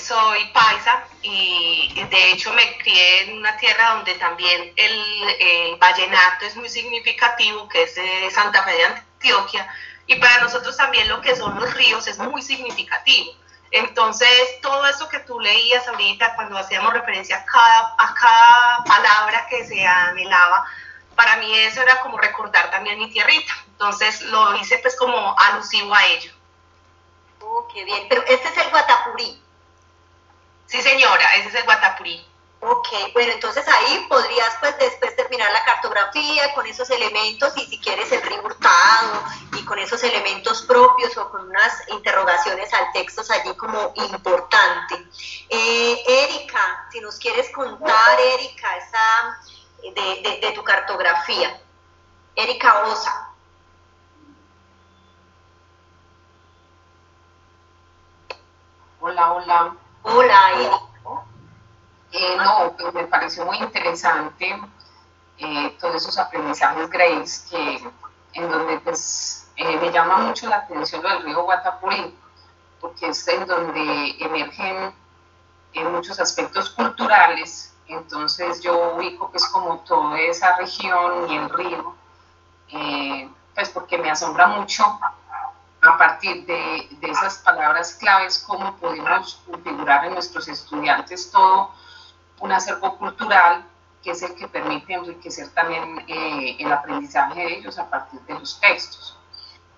paisa y de hecho me crié en una tierra donde también el vallenato es muy significativo, que es de Santa Fe de Antioquia, y para nosotros también lo que son los ríos es muy significativo. Entonces, todo eso que tú leías ahorita cuando hacíamos referencia a cada palabra que se anhelaba, para mí eso era como recordar también mi tierrita. Entonces, lo hice pues como alusivo a ello. Oh, qué bien. Pero este es el Guatapurí. Sí, señora, ese es el Guatapurí. Ok, bueno, entonces ahí podrías pues después terminar la cartografía con esos elementos y si quieres el río Hurtado y con esos elementos propios o con unas interrogaciones al texto allí como importante. Erika, si nos quieres contar, Erika, esa de tu cartografía. Erika Osa. Hola, hola. Hola, Erika. No, pues me pareció muy interesante todos esos aprendizajes, Grace, en donde pues me llama mucho la atención lo del río Guatapurí, porque es en donde emergen muchos aspectos culturales. Entonces yo ubico pues como toda esa región y el río, pues porque me asombra mucho a partir de esas palabras claves cómo podemos configurar en nuestros estudiantes todo un acervo cultural que es el que permite enriquecer también el aprendizaje de ellos a partir de los textos.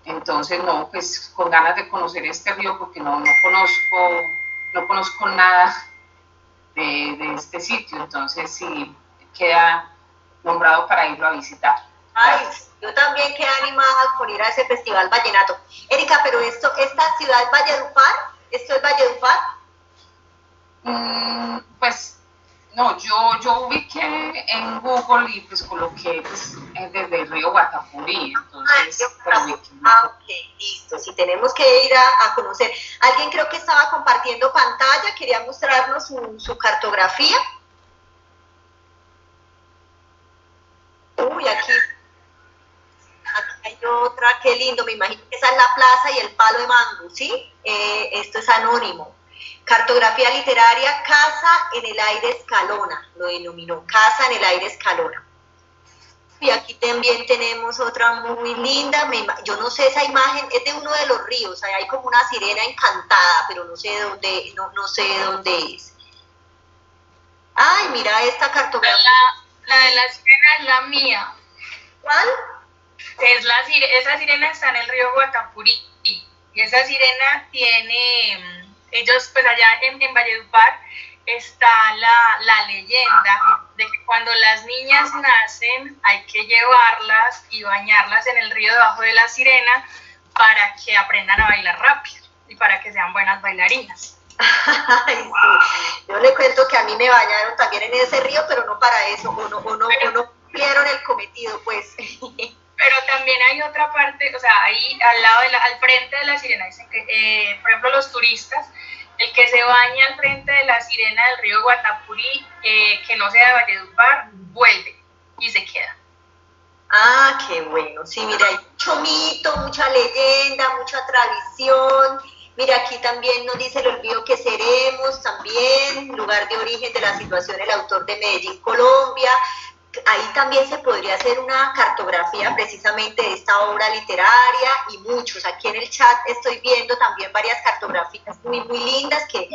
Entonces, no, pues con ganas de conocer este río porque no conozco nada de este sitio, entonces sí queda nombrado para irlo a visitar. Ay, yo también quedé animada con ir a ese festival vallenato. Erika, pero esta ciudad es Valledupar, ¿esto es Valledupar? Pues no, yo ubiqué en Google y pues coloqué pues, desde el río Guatapurí, entonces... Ok, listo, si tenemos que ir a conocer. Alguien creo que estaba compartiendo pantalla, quería mostrarnos su cartografía. Uy, aquí hay otra, qué lindo, me imagino que esa es la plaza y el palo de mango, ¿sí? Esto es anónimo. Cartografía literaria, Casa en el aire Escalona, lo denominó, Casa en el aire Escalona. Y aquí también tenemos otra muy linda, yo no sé, esa imagen es de uno de los ríos, hay como una sirena encantada, pero no sé dónde, no sé dónde es. Ay, mira esta cartografía. La de la sirena es la mía. ¿Cuál? Esa sirena está en el río Guatapurí, y esa sirena tiene... Ellos, pues allá en Valledupar está la leyenda de que cuando las niñas nacen hay que llevarlas y bañarlas en el río debajo de la sirena para que aprendan a bailar rápido y para que sean buenas bailarinas. Ay, sí. Yo le cuento que a mí me bañaron también en ese río, pero no para eso, o no cumplieron el cometido, pues. Pero también hay otra parte, o sea, ahí al frente de la sirena, dicen que, por ejemplo, los turistas, el que se baña al frente de la sirena del río Guatapurí, que no sea de Valledupar, vuelve y se queda. Ah, qué bueno. Sí, mira, hay mucho mito, mucha leyenda, mucha tradición. Mira, aquí también nos dice el olvido que seremos, también, lugar de origen de la situación, el autor de Medellín, Colombia. Ahí también se podría hacer una cartografía precisamente de esta obra literaria y muchos. Aquí en el chat estoy viendo también varias cartografías muy, muy lindas que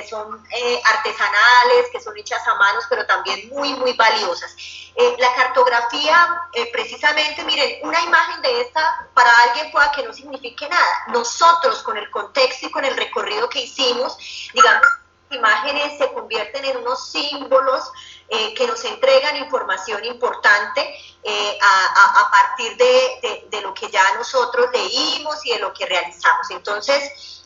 son artesanales, que son hechas a manos, pero también muy, muy valiosas. La cartografía, precisamente, miren, una imagen de esta para alguien pueda que no signifique nada. Nosotros, con el contexto y con el recorrido que hicimos, digamos, imágenes se convierten en unos símbolos que nos entregan información importante a partir de lo que ya nosotros leímos y de lo que realizamos. Entonces,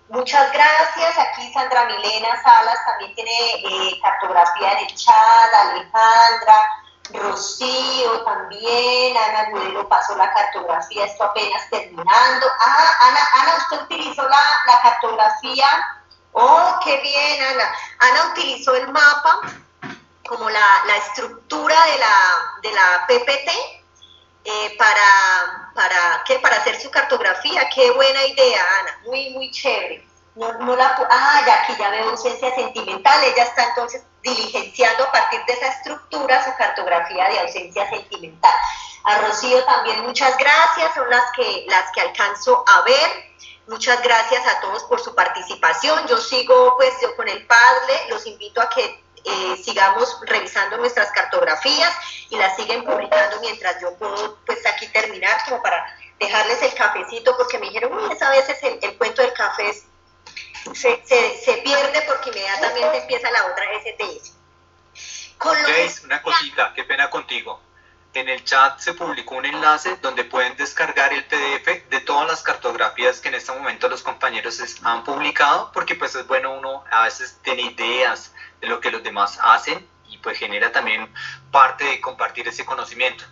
muchas gracias. Aquí Sandra Milena Salas también tiene cartografía en el chat, Alejandra, Rocío también, Ana Gudelo pasó la cartografía, esto apenas terminando. Ana, usted utilizó la cartografía. Oh, qué bien, Ana. Ana utilizó el mapa como la estructura de la PPT para hacer su cartografía. Qué buena idea, Ana, muy, muy chévere. Ya aquí ya veo ausencia sentimental. Ella está entonces diligenciando a partir de esa estructura su cartografía de ausencia sentimental. A Rocío también muchas gracias, son las que alcanzo a ver. Muchas gracias a todos por su participación. Yo sigo yo con el Padre, los invito a que sigamos revisando nuestras cartografías y las siguen publicando mientras yo puedo pues aquí terminar, como para dejarles el cafecito, porque me dijeron, a veces el cuento del café se pierde porque inmediatamente empieza la otra STS. Grace, una cosita, qué pena contigo. En el chat se publicó un enlace donde pueden descargar el PDF de todas las cartografías que en este momento los compañeros han publicado, porque pues es bueno, uno a veces tiene ideas de lo que los demás hacen y pues genera también parte de compartir ese conocimiento.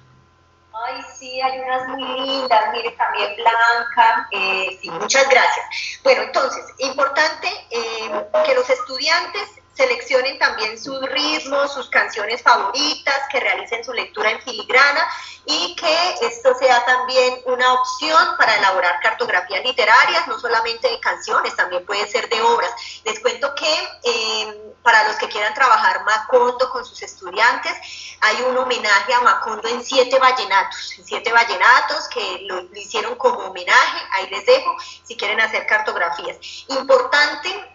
Ay, sí, hay unas muy lindas, mire, también Blanca, sí, muchas gracias. Bueno, entonces, importante que los estudiantes seleccionen también sus ritmos, sus canciones favoritas, que realicen su lectura en filigrana y que esto sea también una opción para elaborar cartografías literarias, no solamente de canciones, también puede ser de obras. Les cuento que para los que quieran trabajar Macondo con sus estudiantes, hay un homenaje a Macondo en 7 vallenatos que lo hicieron como homenaje, ahí les dejo, si quieren hacer cartografías. Importante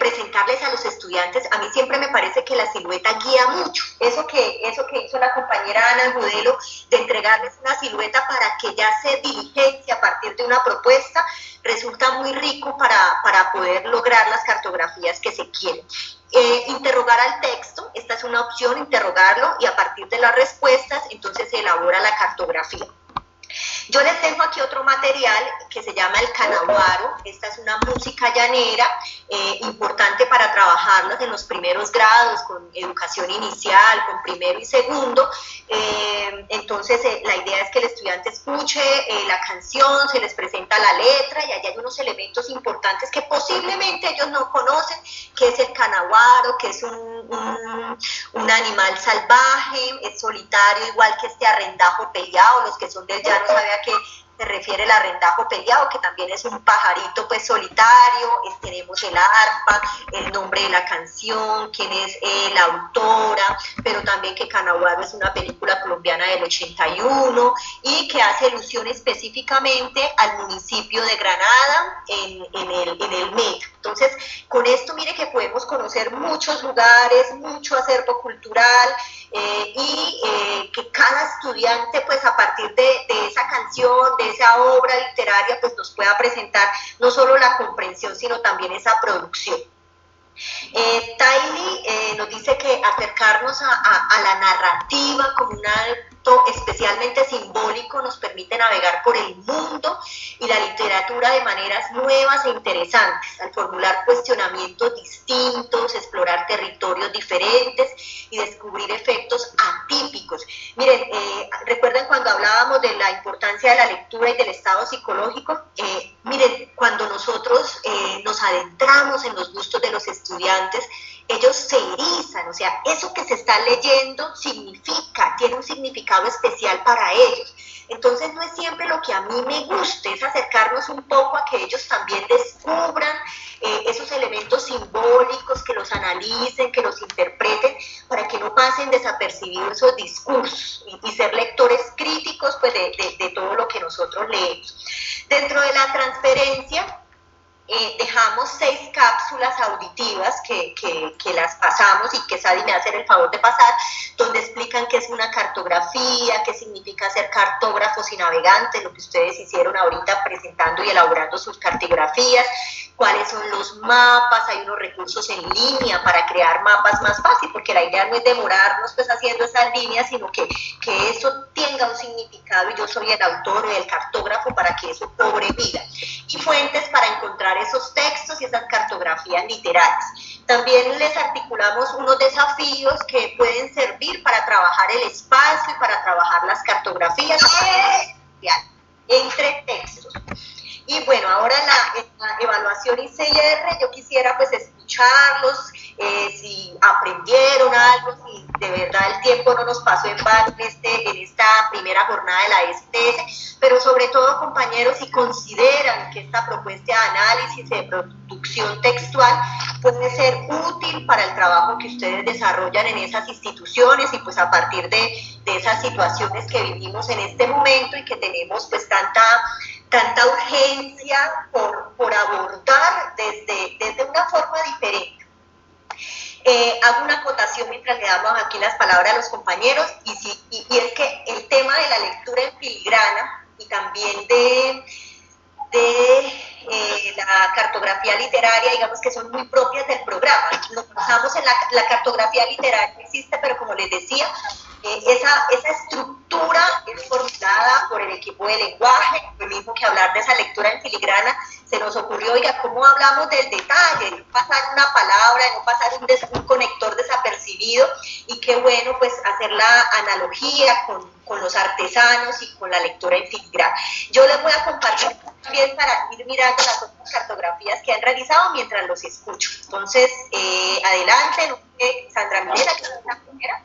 presentarles a los estudiantes, a mí siempre me parece que la silueta guía mucho, eso que hizo la compañera Ana Agudelo, de entregarles una silueta para que ya se diligencia a partir de una propuesta, resulta muy rico para poder lograr las cartografías que se quieren. Interrogar al texto, esta es una opción, interrogarlo, y a partir de las respuestas entonces se elabora la cartografía. Yo les dejo aquí otro material que se llama el canaguaro. Esta es una música llanera importante para trabajarlas en los primeros grados, con educación inicial, con primero y segundo. Entonces la idea es que el estudiante escuche la canción, se les presenta la letra y allí hay unos elementos importantes que posiblemente ellos no conocen, que es el canaguaro, que es un animal salvaje, es solitario, igual que este arrendajo peleado. Los que son del llano saben a qué se refiere el arrendajo peleado, que también es un pajarito pues solitario. Tenemos el arpa, el nombre de la canción, quién es la autora, pero también que Canaguaro es una película colombiana del 81 y que hace alusión específicamente al municipio de Granada en el MEC. Entonces, con esto mire que podemos conocer muchos lugares, mucho acervo cultural, y que cada estudiante pues a partir de esa canción, de esa obra literaria, pues nos pueda presentar no solo la comprensión, sino también esa producción. Tylee nos dice que acercarnos a la narrativa como un acto especialmente simbólico nos permite navegar por el mundo y la literatura de maneras nuevas e interesantes, al formular cuestionamientos distintos, explorar territorios diferentes y descubrir efectos atípicos. Miren, recuerden cuando hablábamos de la importancia de la lectura y del estado psicológico. Miren, cuando nosotros nos adentramos en los gustos de los estudiantes, ellos se erizan, o sea, eso que se está leyendo tiene un significado especial para ellos. Entonces no es siempre lo que a mí me guste, es acercarnos un poco a que ellos también descubran esos elementos simbólicos, que los analicen, que los interpreten, para que no pasen desapercibidos esos discursos y ser lectores críticos pues, de todo lo que nosotros leemos. Dentro de la transferencia, dejamos 6 cápsulas auditivas que las pasamos y que Sadi me hace el favor de pasar, donde explican qué es una cartografía, qué significa ser cartógrafos y navegantes, lo que ustedes hicieron ahorita presentando y elaborando sus cartografías, cuáles son los mapas, hay unos recursos en línea para crear mapas más fácil, porque la idea no es demorarnos pues haciendo esas líneas, sino que eso tenga un significado y yo soy el autor o el cartógrafo para que eso cobre vida. Y fuentes para encontrar esos textos y esas cartografías literarias. También les articulamos unos desafíos que pueden servir para trabajar el espacio y para trabajar las cartografías entre textos. Y bueno, ahora la evaluación ICIR, yo quisiera pues escucharlos, si aprendieron algo, si de verdad el tiempo tiempo no nos pasó en vano en esta primera jornada de la STS, pero sobre todo, compañeros, si consideran que esta propuesta de análisis de producción textual puede ser útil para el trabajo que ustedes desarrollan en esas instituciones y pues a partir de esas situaciones que vivimos en este momento y que tenemos pues tanta urgencia por abordar desde una forma diferente. Hago una acotación mientras le damos aquí las palabras a los compañeros y es que el tema de la lectura en filigrana y también de la cartografía literaria, digamos que son muy propias del programa. Nos basamos en la cartografía literaria, existe, pero como les decía, esa estructura es formulada por el equipo de lenguaje, lo mismo que hablar de esa lectura en filigrana. Se nos ocurrió, oiga, ¿cómo hablamos del detalle? No pasar una palabra, no pasar un conector desapercibido, y qué bueno pues hacer la analogía con los artesanos y con la lectura en filigrana. Yo les voy a compartir también para ir mirando las otras cartografías que han realizado mientras los escucho. Entonces, adelante, Sandra Milena, que es la primera.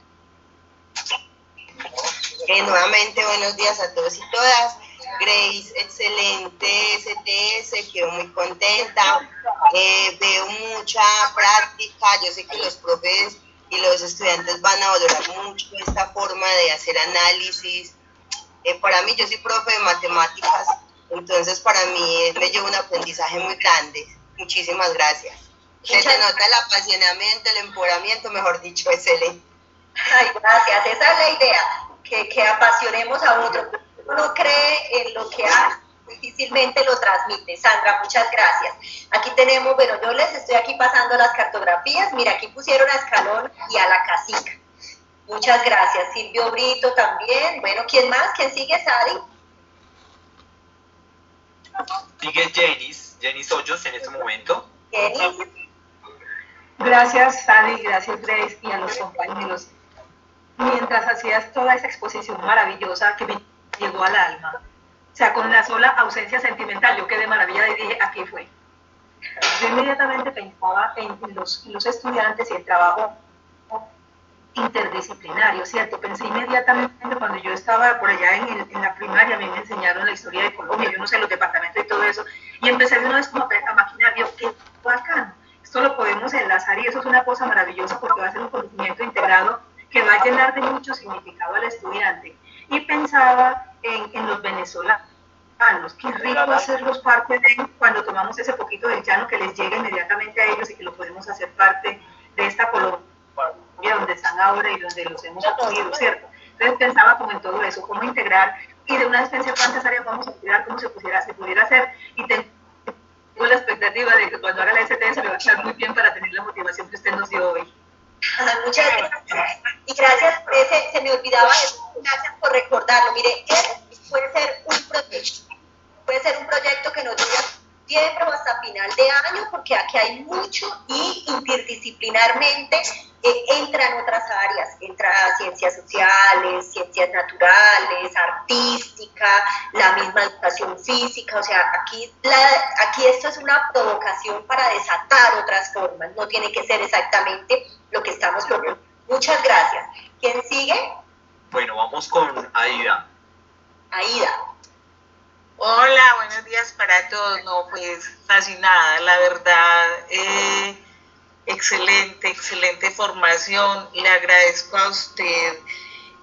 Nuevamente, buenos días a todos y todas. Grace, excelente STS, quedo muy contenta. Veo mucha práctica, yo sé que los profes y los estudiantes van a valorar mucho esta forma de hacer análisis. Para mí, yo soy profe de matemáticas, entonces para mí me lleva un aprendizaje muy grande. Muchísimas gracias. Se te nota el apasionamiento, el empoderamiento, mejor dicho, excelente. Ay, gracias, esa es la idea, que apasionemos a otros. Uno no cree en lo que hace, difícilmente lo transmite. Sandra, muchas gracias. Aquí tenemos, bueno, yo les estoy aquí pasando las cartografías. Mira, aquí pusieron a Escalón y a la Casica. Muchas gracias. Silvio Brito también. Bueno, ¿quién más? ¿Quién sigue, Sari? Sigue Jenis Hoyos en este momento. Jenis. Gracias, Sari, gracias, Grace, y a los compañeros. Mientras hacías toda esa exposición maravillosa que me llegó al alma, o sea, con la sola ausencia sentimental, yo quedé maravillada y dije, aquí fue. Yo inmediatamente pensaba en los estudiantes y el trabajo interdisciplinario, ¿cierto? Pensé inmediatamente cuando yo estaba por allá en la primaria, a mí me enseñaron la historia de Colombia, yo no sé, los departamentos y todo eso, y empecé de una vez como a maquinar, yo, qué bacano, esto lo podemos enlazar y eso es una cosa maravillosa porque va a ser un conocimiento integrado que va a llenar de mucho significado al estudiante. Y pensaba en los venezolanos, qué rico hacerlos parte de, cuando tomamos ese poquito del llano que les llega inmediatamente a ellos y que lo podemos hacer parte de esta Colombia donde están ahora y donde los hemos acogido, ¿cierto? Entonces pensaba como en todo eso, cómo integrar, y de una vez pensé cuántas áreas vamos a estudiar, cómo se pudiera hacer, y tengo la expectativa de que cuando haga la STS le va a estar muy bien para tener la motivación que usted nos dio hoy. Muchas gracias. Y gracias por ese, se me olvidaba, gracias por recordarlo. Mire, puede ser un proyecto que nos dure tiempo hasta final de año, porque aquí hay mucho y interdisciplinarmente entran otras áreas, entra ciencias sociales, ciencias naturales, artística, la misma educación física, o sea, aquí esto es una provocación para desatar otras formas, no tiene que ser exactamente lo que estamos proponiendo. Muchas gracias. ¿Quién sigue? Bueno, vamos con Aida. Aida. Hola, buenos días para todos. No, pues fascinada, la verdad, excelente formación. Le agradezco a usted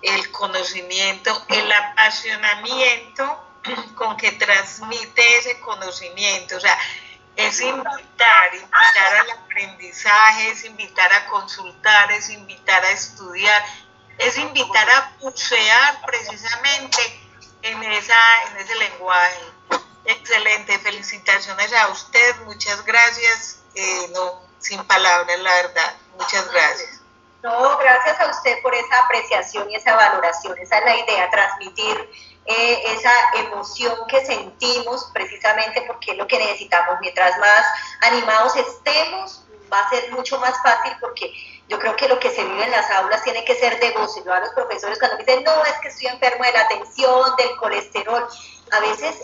el conocimiento, el apasionamiento con que transmite ese conocimiento. O sea, es invitar al aprendizaje, es invitar a consultar, es invitar a estudiar, es invitar a bucear precisamente en ese lenguaje. Excelente, felicitaciones a usted, muchas gracias. No, sin palabras, la verdad, muchas gracias. No, gracias a usted por esa apreciación y esa valoración. Esa es la idea, transmitir esa emoción que sentimos, precisamente porque es lo que necesitamos. Mientras más animados estemos, va a ser mucho más fácil, porque yo creo que lo que se vive en las aulas tiene que ser de gozo. Yo a los profesores cuando me dicen, no, es que estoy enfermo de la tensión, del colesterol, a veces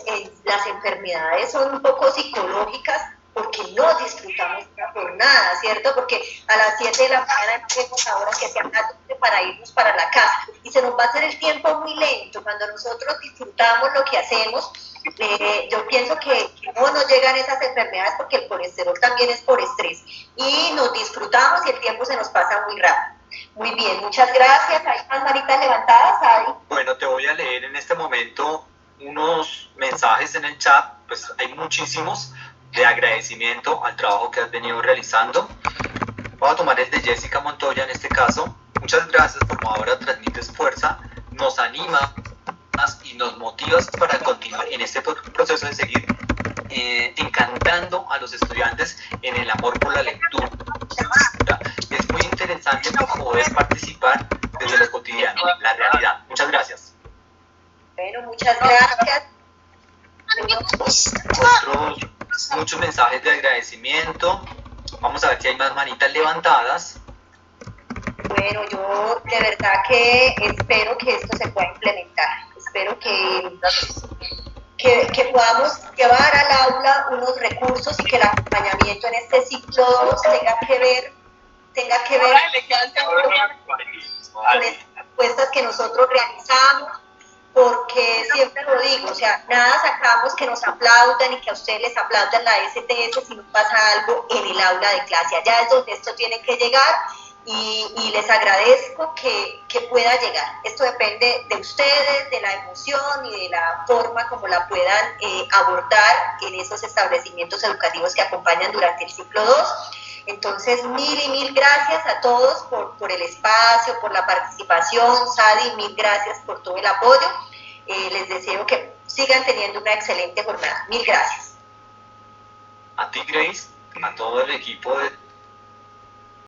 las enfermedades son un poco psicológicas porque no disfrutamos la jornada, ¿cierto? Porque a las 7 de la mañana empezamos ahora que sean las 12 para irnos para la casa y se nos va a hacer el tiempo muy lento. Cuando nosotros disfrutamos lo que hacemos, yo pienso que no nos llegan esas enfermedades porque el colesterol también es por estrés y nos disfrutamos y el tiempo se nos pasa muy rápido. Muy bien, muchas gracias. ¿Hay más manitas levantadas, Adi? Bueno, te voy a leer en este momento unos mensajes en el chat, pues hay muchísimos de agradecimiento al trabajo que has venido realizando. Voy a tomar el de Jessica Montoya en este caso. Muchas gracias, formadora, transmites fuerza, nos animas y nos motivas para continuar en este proceso de seguir encantando a los estudiantes en el amor por la lectura. Es muy interesante poder participar desde lo cotidiano, la realidad. Muchas gracias. Bueno, muchas gracias. Muchos mensajes de agradecimiento. Vamos a ver si hay más manitas levantadas. Bueno, yo de verdad que espero que esto se pueda implementar. Espero que podamos llevar al aula unos recursos y que el acompañamiento en este ciclo 2 tenga que ver con las encuestas que nosotros realizamos, porque siempre lo digo, o sea, nada sacamos que nos aplaudan y que a ustedes les aplaudan la STS si no pasa algo en el aula de clase. Allá es donde esto tiene que llegar y les agradezco que pueda llegar. Esto depende de ustedes, de la emoción y de la forma como la puedan abordar en esos establecimientos educativos que acompañan durante el ciclo 2. Entonces, mil gracias a todos por el espacio, por la participación. Sadi, mil gracias por todo el apoyo. Les deseo que sigan teniendo una excelente jornada. Mil gracias. A ti, Grace, a todo el equipo de